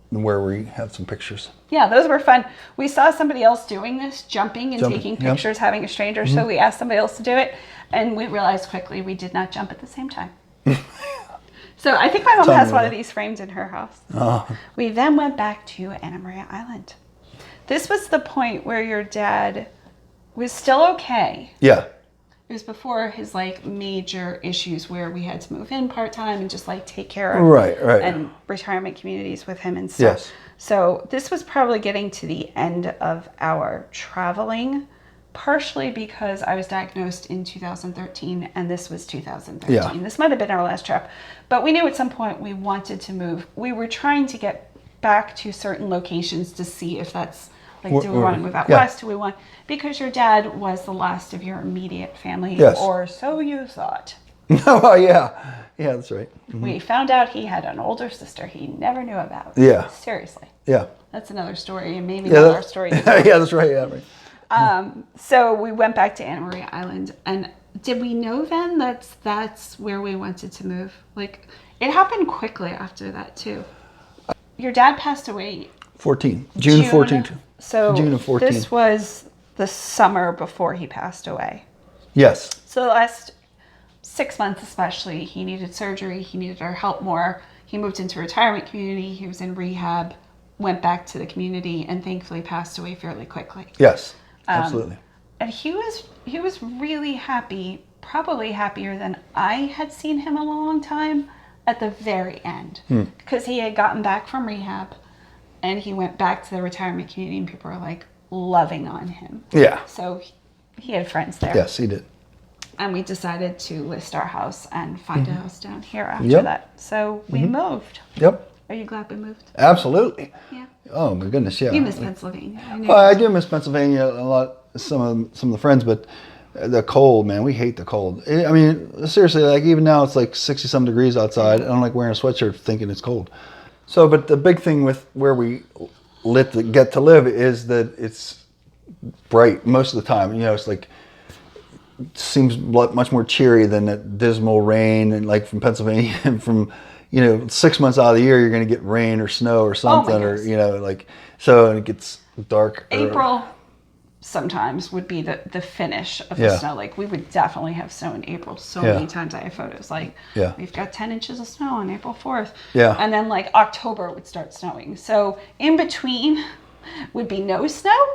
Speaker 2: where we have some pictures.
Speaker 1: Yeah, those were fun. We saw somebody else doing this, jumping and taking pictures, having a stranger. So we asked somebody else to do it, and we realized quickly we did not jump at the same time. So I think my mom has one of these framed in her house. We then went back to Anna Maria Island. This was the point where your dad was still okay.
Speaker 2: Yeah.
Speaker 1: It was before his like major issues where we had to move in part-time and just like take care of and retirement communities with him and stuff.
Speaker 2: Yes.
Speaker 1: So this was probably getting to the end of our traveling, partially because I was diagnosed in 2013 and this was 2013.
Speaker 2: Yeah.
Speaker 1: This might have been our last trip, but we knew at some point we wanted to move. We were trying to get back to certain locations to see if that's like, do we want to move out west? Do we want, because your dad was the last of your immediate family, or so you thought.
Speaker 2: Oh, yeah. Yeah, that's right.
Speaker 1: We found out he had an older sister he never knew about.
Speaker 2: Yeah.
Speaker 1: Seriously.
Speaker 2: Yeah.
Speaker 1: That's another story, and maybe not our story.
Speaker 2: Yeah, that's right. Yeah, right.
Speaker 1: So we went back to Anna Maria Island, and did we know then that's where we wanted to move? Like, it happened quickly after that, too. Your dad passed away.
Speaker 2: June 14th.
Speaker 1: So
Speaker 2: June of 14.
Speaker 1: This was the summer before he passed away.
Speaker 2: Yes.
Speaker 1: So the last 6 months especially, he needed surgery. He needed our help more. He moved into a retirement community. He was in rehab, went back to the community, and thankfully passed away fairly quickly.
Speaker 2: Yes, absolutely.
Speaker 1: And he was really happy, probably happier than I had seen him in a long time at the very end. Because he had gotten back from rehab. And he went back to the retirement community, and people were like loving on him.
Speaker 2: Yeah.
Speaker 1: So he had friends there.
Speaker 2: Yes, he did.
Speaker 1: And we decided to list our house and find a house down here after that. So we moved.
Speaker 2: Yep.
Speaker 1: Are you glad we moved?
Speaker 2: Absolutely.
Speaker 1: Yeah.
Speaker 2: oh my goodness, yeah.
Speaker 1: You miss Pennsylvania. I know.
Speaker 2: Well, I do miss Pennsylvania a lot. Some of the friends, but the cold, man, we hate the cold. I mean, seriously, like even now it's like 60-some degrees outside. I don't like wearing a sweatshirt thinking it's cold. So, but the big thing with where we get to live is that it's bright most of the time. You know, it's like seems much more cheery than that dismal rain and like from Pennsylvania and from 6 months out of the year you're going to get rain or snow or something or like so, and it gets dark.
Speaker 1: April sometimes would be the finish of the snow. Like we would definitely have snow in April so many times. I have photos like we've got 10 inches of snow on April 4th. Yeah. And then like October it would start snowing. So in between would be no snow,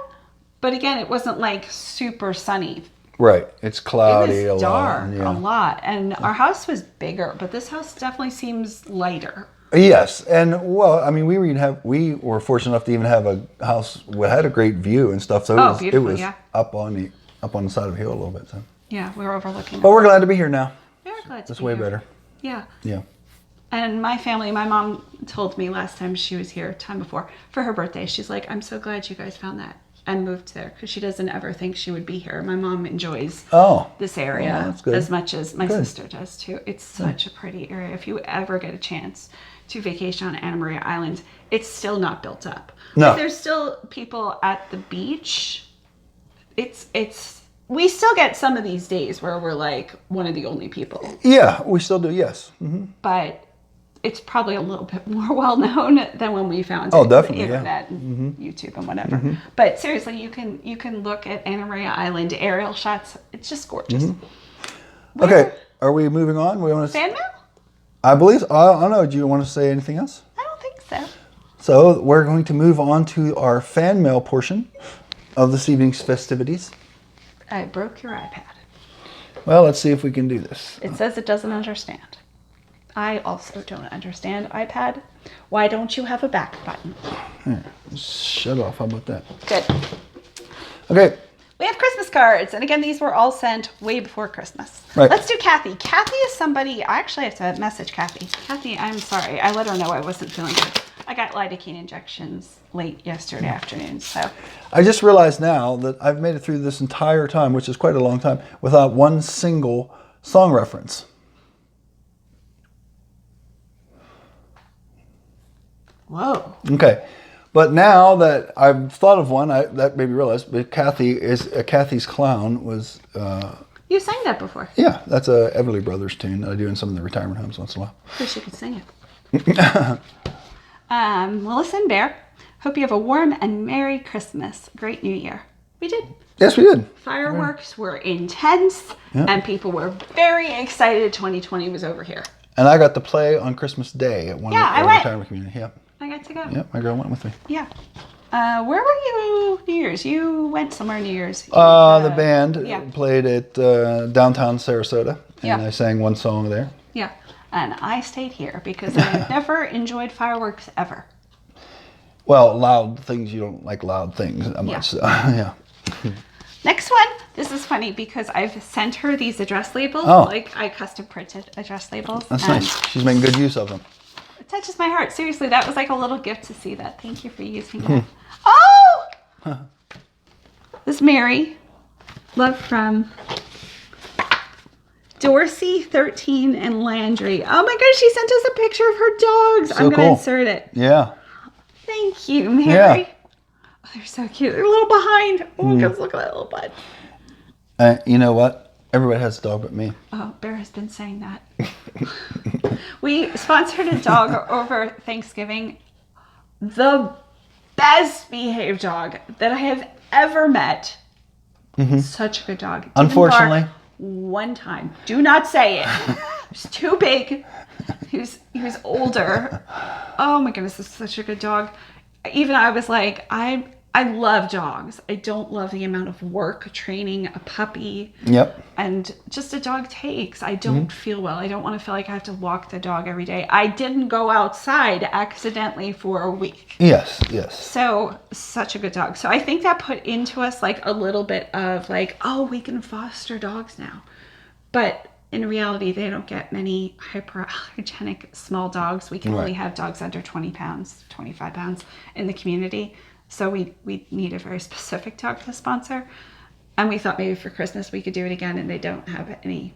Speaker 1: but again it wasn't like super sunny. Right. It's cloudy
Speaker 2: It was
Speaker 1: dark a lot. And our house was bigger, but this house definitely seems lighter.
Speaker 2: Yes, and well, I mean, we were fortunate enough to even have a house that had a great view and stuff. So it was up on the side of the hill a little bit. So.
Speaker 1: Yeah, we were overlooking.
Speaker 2: But we're glad to be here now.
Speaker 1: We're glad to be here.
Speaker 2: It's way better.
Speaker 1: Yeah.
Speaker 2: Yeah.
Speaker 1: And my family, my mom told me last time she was here, time before, for her birthday, she's like, I'm so glad you guys found that and moved there because she doesn't ever think she would be here. My mom enjoys this area as much as my sister does too. It's such a pretty area. If you ever get a chance to vacation on Anna Maria Island, it's still not built up. No. Like, there's still people at the beach. We still get some of these days where we're like one of the only people.
Speaker 2: Yeah, we still do, yes. Mm-hmm.
Speaker 1: But it's probably a little bit more well known than when we found
Speaker 2: definitely,
Speaker 1: the internet and YouTube and whatever. Mm-hmm. But seriously, you can look at Anna Maria Island aerial shots. It's just gorgeous.
Speaker 2: Mm-hmm. Okay, are we moving on? We want to
Speaker 1: fan mail?
Speaker 2: I believe. I don't know. Do you want to say anything else?
Speaker 1: I don't think so.
Speaker 2: So we're going to move on to our fan mail portion of this evening's festivities.
Speaker 1: I broke your iPad.
Speaker 2: Well, let's see if we can do this.
Speaker 1: It says it doesn't understand. I also don't understand iPad. Why don't you have a back button?
Speaker 2: Shut off. How about that?
Speaker 1: Good.
Speaker 2: Okay.
Speaker 1: We have Christmas cards. And again, these were all sent way before Christmas.
Speaker 2: Right.
Speaker 1: Let's do Kathy. Kathy is somebody, I actually have to message Kathy. Kathy, I'm sorry. I let her know I wasn't feeling good. I got lidocaine injections late yesterday afternoon, so.
Speaker 2: I just realized now that I've made it through this entire time, which is quite a long time, without one single song reference.
Speaker 1: Whoa.
Speaker 2: Okay. But now that I've thought of one, that made me realize, but Kathy's Clown was...
Speaker 1: You sang that before.
Speaker 2: Yeah, that's a Everly Brothers tune that I do in some of the retirement homes once in a while.
Speaker 1: Wish you could sing it. Melissa and Bear, hope you have a warm and Merry Christmas. Great New Year. We did.
Speaker 2: Yes, we did.
Speaker 1: Fireworks were intense, and people were very excited 2020 was over here.
Speaker 2: And I got to play on Christmas Day at one of the retirement community. Yeah.
Speaker 1: I got to go.
Speaker 2: Yeah, my girl went with me.
Speaker 1: Yeah. Where were you New Year's? You went somewhere New Year's.
Speaker 2: The band played at downtown Sarasota, and I sang one song there.
Speaker 1: Yeah. And I stayed here because I've never enjoyed fireworks ever.
Speaker 2: Well, loud things, you don't like loud things that much. So, yeah.
Speaker 1: Next one. This is funny because I've sent her these address labels. Like I custom printed address labels.
Speaker 2: That's nice. She's making good use of them.
Speaker 1: It touches my heart. Seriously, that was like a little gift to see that. Thank you for using that. Oh! This is Mary. Love from Dorsey, 13, and Landry. Oh my gosh, she sent us a picture of her dogs. I'm going to insert it.
Speaker 2: Yeah.
Speaker 1: Thank you, Mary. Yeah. Oh, they're so cute. They're a little behind. Oh my gosh, look at that little bud.
Speaker 2: You know what? Everybody has a dog but me.
Speaker 1: Oh, Bear has been saying that. We sponsored a dog over Thanksgiving. The best behaved dog that I have ever met. Mm-hmm. Such a good dog. Didn't
Speaker 2: Unfortunately.
Speaker 1: bark one time. Do not say it. He's too big. He was older. Oh my goodness, this is such a good dog. Even I was like, I love dogs. I don't love the amount of work training a puppy.
Speaker 2: Yep.
Speaker 1: And just a dog takes. I don't feel well. I don't want to feel like I have to walk the dog every day. I didn't go outside accidentally for a week.
Speaker 2: Yes.
Speaker 1: So, such a good dog. So, I think that put into us like a little bit of like, oh, we can foster dogs now. But in reality, they don't get many hyperallergenic small dogs. We can only have dogs under 20 pounds, 25 pounds in the community. So we need a very specific dog to sponsor. And we thought maybe for Christmas we could do it again, and they don't have any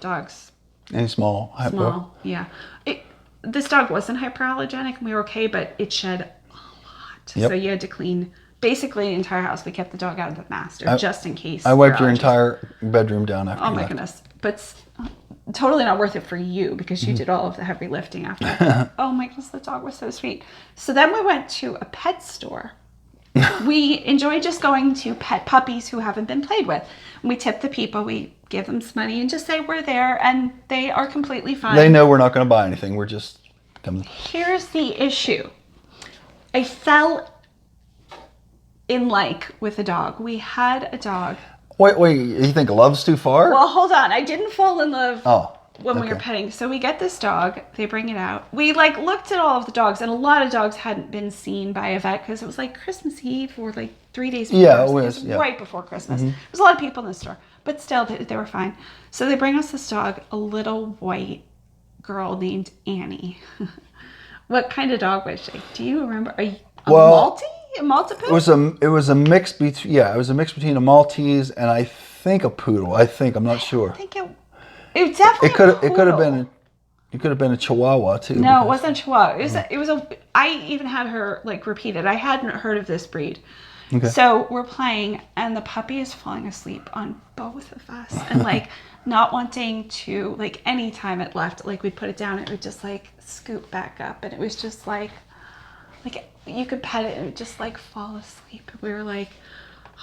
Speaker 1: dogs.
Speaker 2: Any small?
Speaker 1: Yeah. This dog wasn't hyperallergenic, and we were okay, but it shed a lot. So you had to clean basically the entire house. We kept the dog out of the master just in case.
Speaker 2: I wiped your entire bedroom down after.
Speaker 1: Oh my goodness. But totally not worth it for you because you did all of the heavy lifting after. Oh my goodness, the dog was so sweet. So then we went to a pet store. We enjoy just going to pet puppies who haven't been played with. We tip the people, we give them some money and just say we're there, and they are completely fine.
Speaker 2: They know we're not going to buy anything. We're just coming.
Speaker 1: Here's the issue. I fell in with a dog. We had a dog.
Speaker 2: Wait, you think love's too far?
Speaker 1: Well, hold on. I didn't fall in love when we were
Speaker 2: okay.
Speaker 1: petting. So we get this dog. They bring it out. We looked at all of the dogs, and a lot of dogs hadn't been seen by a vet because it was Christmas Eve or 3 days before.
Speaker 2: Yeah, it was
Speaker 1: right before Christmas. There was a lot of people in the store, but still they were fine. So they bring us this dog, a little white girl named Annie. What kind of dog was she? Do you remember? A Maltese? A Maltipoo?
Speaker 2: It was a mix between it was a mix between a Maltese and I think a poodle. I'm not sure.
Speaker 1: I think it definitely
Speaker 2: it could have been a Chihuahua too.
Speaker 1: No, it wasn't a Chihuahua. It was a I even had her repeated. I hadn't heard of this breed. Okay. So we're playing and the puppy is falling asleep on both of us and not wanting to any time it left, we'd put it down, it would just scoop back up, and it was just you could pet it and it would just fall asleep. We were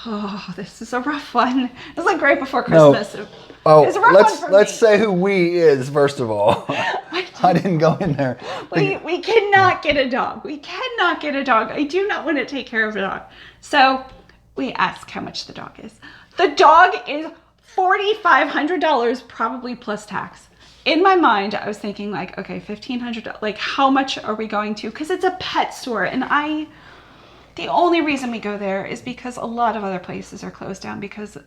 Speaker 1: oh, this is a rough one. It was right before Christmas.
Speaker 2: No.
Speaker 1: Oh, it was a rough one for me.
Speaker 2: Let's say who we is first of all. I didn't go in there.
Speaker 1: We cannot get a dog. We cannot get a dog. I do not want to take care of a dog. So we ask how much the dog is. The dog is $4,500, probably plus tax. In my mind, I was thinking okay, $1,500. How much are we going to? Because it's a pet store, and the only reason we go there is because a lot of other places are closed down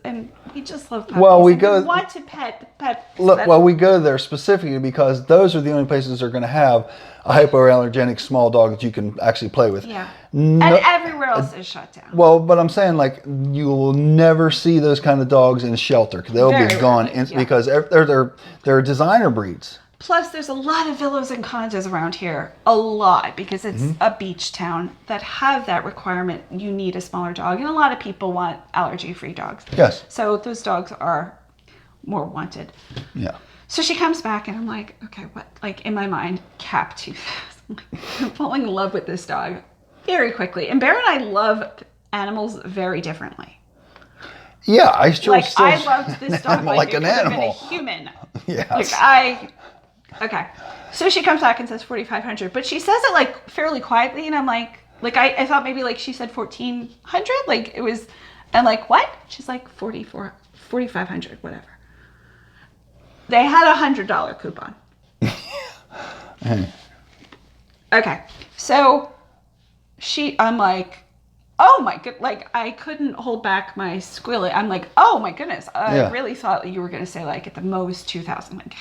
Speaker 1: and we just love puppies.
Speaker 2: Well, we
Speaker 1: want to pet.
Speaker 2: We go there specifically because those are the only places that are going to have a hypoallergenic small dog that you can actually play with.
Speaker 1: Yeah. And everywhere else is shut down.
Speaker 2: Well, but I'm saying you will never see those kind of dogs in a shelter because they'll be gone because they're designer breeds.
Speaker 1: Plus, there's a lot of villas and condos around here. A lot, because it's a beach town that have that requirement. You need a smaller dog. And a lot of people want allergy-free dogs.
Speaker 2: Yes.
Speaker 1: So those dogs are more wanted.
Speaker 2: Yeah.
Speaker 1: So she comes back and I'm okay, what? In my mind, cap too fast. I'm falling in love with this dog very quickly. And Bear and I love animals very differently.
Speaker 2: Yeah, I still
Speaker 1: I loved this dog
Speaker 2: like an animal.
Speaker 1: A human.
Speaker 2: Yes.
Speaker 1: Okay. So she comes back and says 4,500, but she says it fairly quietly, and I'm I thought maybe she said 1,400, it was, and what? She's 4,500, whatever. They had $100 coupon. Okay. So I'm oh my good, I couldn't hold back my squealing. I'm oh my goodness, I really thought you were gonna say at the most 2,000.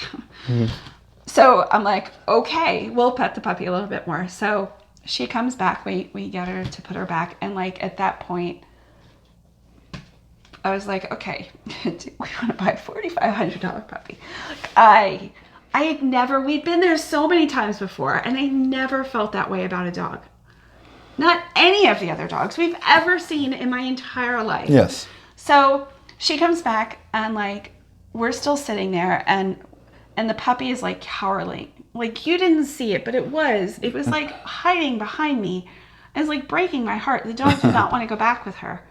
Speaker 1: So I'm okay, we'll pet the puppy a little bit more. So she comes back, we get her to put her back, and at that point, I was okay, do we want to buy a $4,500 puppy? I had never, we'd been there so many times before, and I never felt that way about a dog. Not any of the other dogs we've ever seen in my entire life.
Speaker 2: Yes.
Speaker 1: So she comes back and we're still sitting there and the puppy is cowering. You didn't see it, but it was hiding behind me. It was breaking my heart. The dog did not want to go back with her.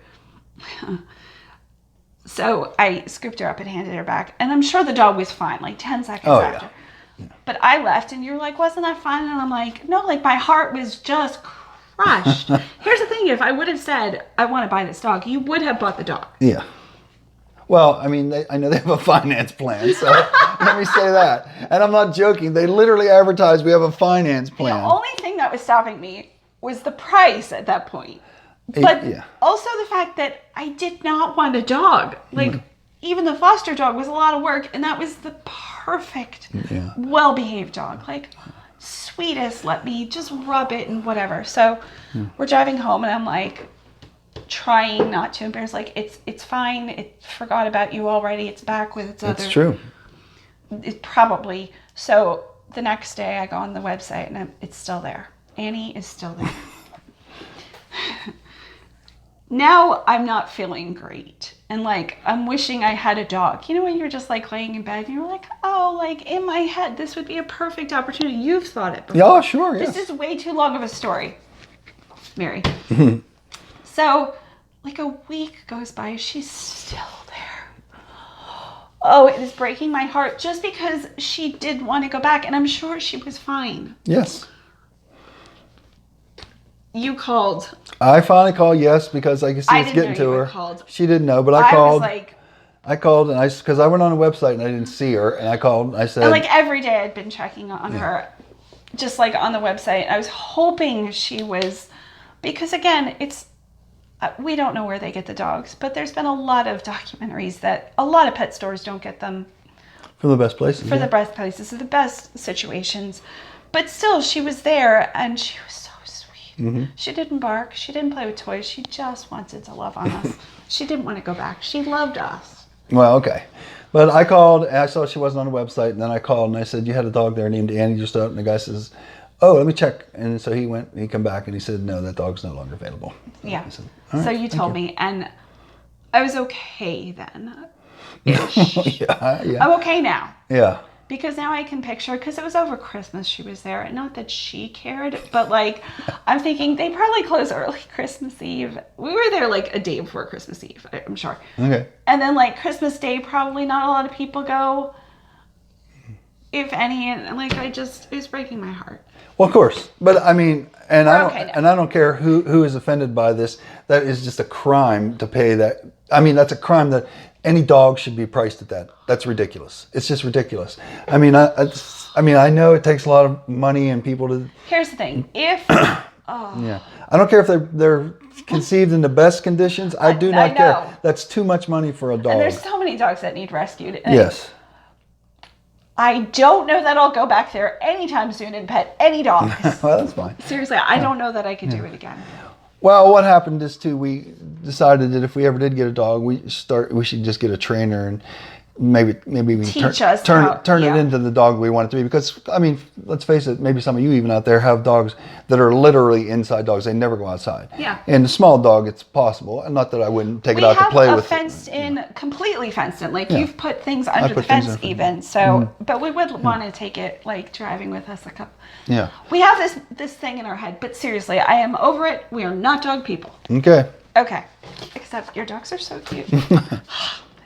Speaker 1: So I scooped her up and handed her back. And I'm sure the dog was fine, 10 seconds after. Yeah. But I left and you're wasn't that fun? And I'm no, my heart was just crushed. Here's the thing, if I would have said, I want to buy this dog, you would have bought the dog.
Speaker 2: Yeah. Well, I mean, I know they have a finance plan, so let me say that. And I'm not joking. They literally advertise we have a finance plan.
Speaker 1: The only thing that was stopping me was the price at that point. But also the fact that I did not want a dog. even the foster dog was a lot of work, and that was the perfect, well-behaved dog. Like, sweetest, let me just rub it and whatever. So we're driving home, and I'm like, trying not to embarrass, like, it's fine. It forgot about you already. It's back with its other.
Speaker 2: It's true.
Speaker 1: It probably. So the next day I go on the website and it's still there. Annie is still there. Now I'm not feeling great. And like, I'm wishing I had a dog. You know, when you're just like laying in bed and you're like, oh, like in my head, this would be a perfect opportunity. You've thought it before.
Speaker 2: Yeah, sure. Yes.
Speaker 1: This is way too long of a story, Mary. So like a week goes by. She's still there. Oh, it is breaking my heart just because she did want to go back. And I'm sure she was fine.
Speaker 2: Yes.
Speaker 1: You called.
Speaker 2: I finally called, yes, because I could see it's getting to her.
Speaker 1: Called.
Speaker 2: She didn't know, but I called.
Speaker 1: I
Speaker 2: called, and because I went on the website and I didn't see her, and I called and I said.
Speaker 1: And like every day I'd been checking on her, just like on the website. I was hoping she was, because again, it's, we don't know where they get the dogs, but there's been a lot of documentaries that a lot of pet stores don't get them.
Speaker 2: From the best places.
Speaker 1: For the best places, the best situations. But still, she was there, and she was so sweet. She didn't bark. She didn't play with toys. She just wanted to love on us. She didn't want to go back. She loved us.
Speaker 2: Well, okay. But I called, and I saw she wasn't on the website, and then I called, and I said, you had a dog there named Annie just out, and the guy says, oh, let me check. And so he come back, and he said, no, that dog's no longer available.
Speaker 1: Yeah.
Speaker 2: Said,
Speaker 1: so you told me, and I was okay then.
Speaker 2: yeah.
Speaker 1: I'm okay now.
Speaker 2: Yeah.
Speaker 1: Because now I can picture, because it was over Christmas she was there. Not that she cared, but like, I'm thinking they probably close early Christmas Eve. We were there like a day before Christmas Eve, I'm sure.
Speaker 2: Okay.
Speaker 1: And then like Christmas Day, probably not a lot of people go, if any. And like, it was breaking my heart.
Speaker 2: Well, of course. But I mean, and
Speaker 1: I
Speaker 2: don't care who is offended by this. That is just a crime to pay that. I mean, that's a crime that any dog should be priced at that. That's ridiculous. It's just ridiculous. I mean, I know it takes a lot of money and people to.
Speaker 1: Here's the thing: if
Speaker 2: yeah, I don't care if they're conceived in the best conditions. I do not care. That's too much money for a dog.
Speaker 1: And there's so many dogs that need rescued.
Speaker 2: Yes.
Speaker 1: I don't know that I'll go back there anytime soon and pet any dogs.
Speaker 2: Well, that's fine.
Speaker 1: Seriously, I don't know that I could do it again.
Speaker 2: Well, what happened is too, we decided that if we ever did get a dog, we should just get a trainer and maybe we
Speaker 1: Teach
Speaker 2: can
Speaker 1: us
Speaker 2: turn it into the dog we want it to be. Because I mean, let's face it, maybe some of you even out there have dogs that are literally inside dogs. They never go outside.
Speaker 1: Yeah.
Speaker 2: And a small dog, it's possible. And not that I wouldn't take it out to play with.
Speaker 1: We have completely fenced in. Like you've put things under the fence even. So, but we would want to take it like driving with us a couple.
Speaker 2: Yeah.
Speaker 1: We have this thing in our head, but seriously, I am over it. We are not dog people.
Speaker 2: Okay.
Speaker 1: Okay. Except your dogs are so cute.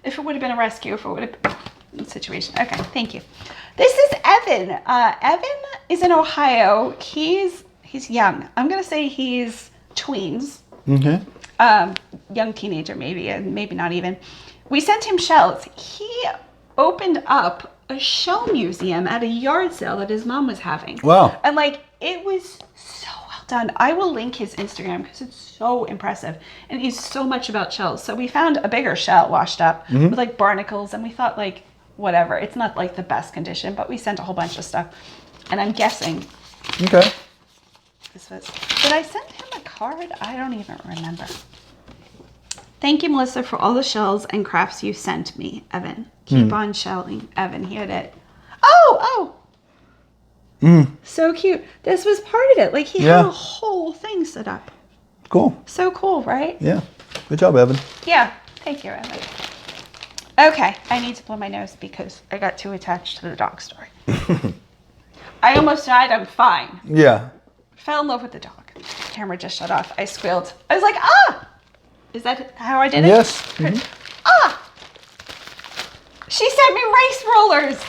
Speaker 1: If it would have been a rescue, if it would have been a situation. Okay, thank you. This is Evan. Evan is in Ohio. He's young. I'm going to say he's tweens.
Speaker 2: Okay.
Speaker 1: Young teenager maybe, and maybe not even. We sent him shells. He opened up a shell museum at a yard sale that his mom was having.
Speaker 2: Wow.
Speaker 1: And like, it was so well done. I will link his Instagram because it's so impressive. And he's so much about shells. So we found a bigger shell washed up with like barnacles, and we thought like, whatever. It's not like the best condition, but we sent a whole bunch of stuff. And I'm guessing.
Speaker 2: Okay.
Speaker 1: Did I send him a card? I don't even remember. Thank you, Melissa, for all the shells and crafts you sent me, Evan. Keep on shelling, Evan. He had it. Oh. So cute. This was part of it. Like he had a whole thing set up.
Speaker 2: Cool.
Speaker 1: So cool, right?
Speaker 2: Yeah. Good job, Evan.
Speaker 1: Yeah. Thank you, Evan. Okay. I need to blow my nose because I got too attached to the dog story. I almost died. I'm fine.
Speaker 2: Yeah.
Speaker 1: Fell in love with the dog. Camera just shut off. I squealed. I was like, ah! Is that how I did it?
Speaker 2: Yes.
Speaker 1: Ah! She sent me race rollers.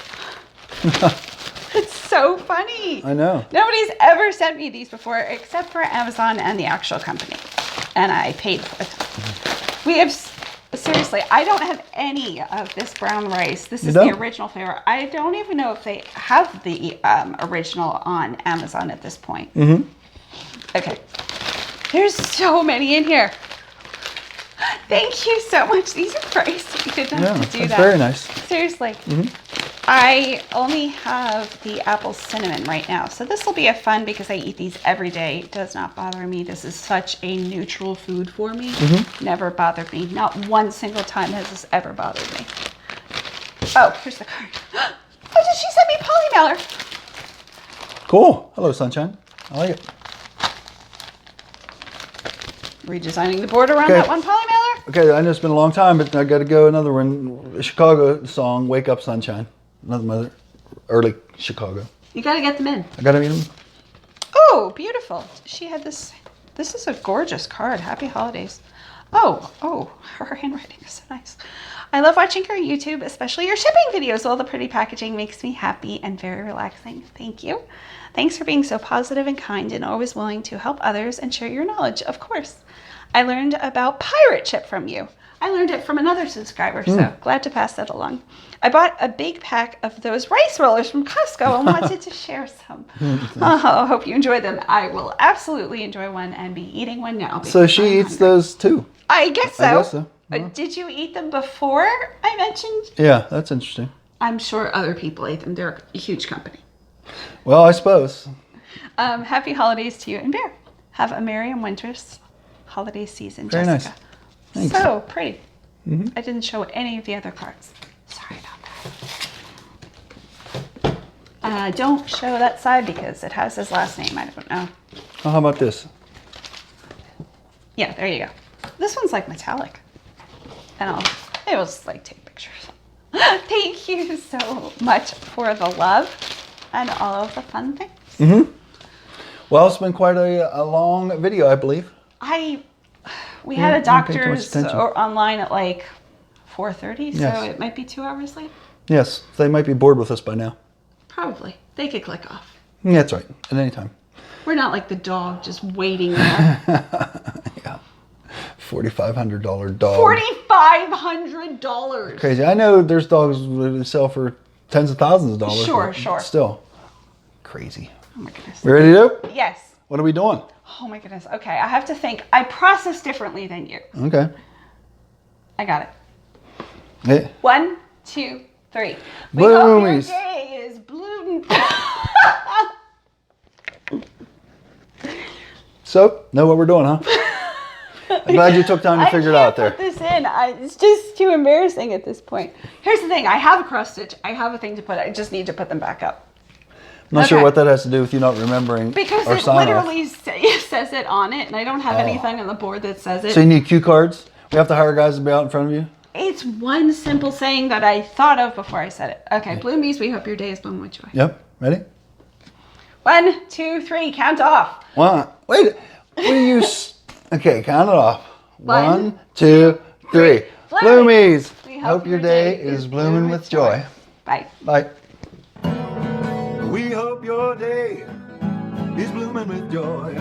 Speaker 1: It's so funny.
Speaker 2: I know.
Speaker 1: Nobody's ever sent me these before except for Amazon and the actual company. And I paid for it. We have, seriously, I don't have any of this brown rice. This is the original flavor. I don't even know if they have the original on Amazon at this point. Okay. There's so many in here. Thank you so much. These are pricey. You didn't have to do
Speaker 2: that's
Speaker 1: that.
Speaker 2: very nice.
Speaker 1: Seriously. I only have the apple cinnamon right now. So this will be a fun because I eat these every day. It does not bother me. This is such a neutral food for me. Never bothered me. Not one single time has this ever bothered me. Oh, here's the card. Oh, did she send me poly mailer?
Speaker 2: Cool. Hello, sunshine. I like it.
Speaker 1: Redesigning the border around
Speaker 2: Okay.
Speaker 1: that one poly mailer?
Speaker 2: Okay, I know it's been a long time, but I got to go another one. A Chicago song, Wake Up Sunshine. Another early Chicago.
Speaker 1: You got to get them in.
Speaker 2: I got to meet them.
Speaker 1: Oh, beautiful. She had this. This is a gorgeous card. Happy holidays. Oh, her handwriting is so nice. I love watching your YouTube, especially your shipping videos. All the pretty packaging makes me happy and very relaxing. Thank you. Thanks for being so positive and kind and always willing to help others and share your knowledge, of course. I learned about pirate ship from you. I learned it from another subscriber, so glad to pass that along. I bought a big pack of those rice rollers from Costco and wanted to share some. I hope you enjoy them. I will absolutely enjoy one and be eating one now.
Speaker 2: So she eats those too.
Speaker 1: I guess so.
Speaker 2: I guess so.
Speaker 1: Did you eat them before I mentioned?
Speaker 2: Yeah, that's interesting.
Speaker 1: I'm sure other people ate them. They're a huge company.
Speaker 2: Well, I suppose.
Speaker 1: Happy holidays to you and Bear. Have a merry and winter's holiday season,
Speaker 2: Very
Speaker 1: Jessica.
Speaker 2: nice. Thanks.
Speaker 1: So pretty. I didn't show any of the other cards. Sorry about that. Don't show that side because it has his last name. I don't know.
Speaker 2: Oh, how about this?
Speaker 1: Yeah, there you go. This one's like metallic. And it will just like take pictures. Thank you so much for the love and all of the fun things.
Speaker 2: Well, it's been quite a long video, I believe.
Speaker 1: We had a
Speaker 2: don't pay too much
Speaker 1: doctor's
Speaker 2: attention.
Speaker 1: online at like 4:30, so
Speaker 2: Yes.
Speaker 1: it might be 2 hours late.
Speaker 2: Yes, they might be bored with us by now.
Speaker 1: Probably. They could click off.
Speaker 2: Yeah, that's right. At any time.
Speaker 1: We're not like the dog just waiting there.
Speaker 2: Yeah. $4,500 dog.
Speaker 1: $4,500.
Speaker 2: Crazy. I know there's dogs that sell for tens of thousands of dollars.
Speaker 1: Sure,
Speaker 2: but
Speaker 1: sure.
Speaker 2: Still. Crazy.
Speaker 1: Oh my goodness.
Speaker 2: We ready to go?
Speaker 1: Yes.
Speaker 2: What are we doing?
Speaker 1: Oh my goodness. Okay, I have to think. I process differently than you.
Speaker 2: Okay.
Speaker 1: I got it.
Speaker 2: Hey.
Speaker 1: 1, 2, 3. We hope your
Speaker 2: Bloomies.
Speaker 1: day is bloom.
Speaker 2: So, know what we're doing, huh? I'm glad you took time to figure it out there.
Speaker 1: I can't put this in. It's just too embarrassing at this point. Here's the thing. I have a cross stitch. I have a thing to put. I just need to put them back up.
Speaker 2: I'm not sure
Speaker 1: Okay.
Speaker 2: what that has to do with you not remembering
Speaker 1: Because
Speaker 2: our
Speaker 1: it
Speaker 2: sign off.
Speaker 1: literally says it on it, and I don't have anything on the board that says it.
Speaker 2: So you need cue cards? We have to hire guys to be out in front of you?
Speaker 1: It's one simple saying that I thought of before I said it. Okay, Bloomies, we hope your day is blown with joy.
Speaker 2: Yep. Ready?
Speaker 1: 1, 2, 3, count off.
Speaker 2: One. Wait. What do you... Okay, count it off. 1, 2, 3. Bloomies.
Speaker 1: We
Speaker 2: Hope your day is blooming with joy.
Speaker 1: Bye.
Speaker 2: Bye. We hope your day is blooming with joy.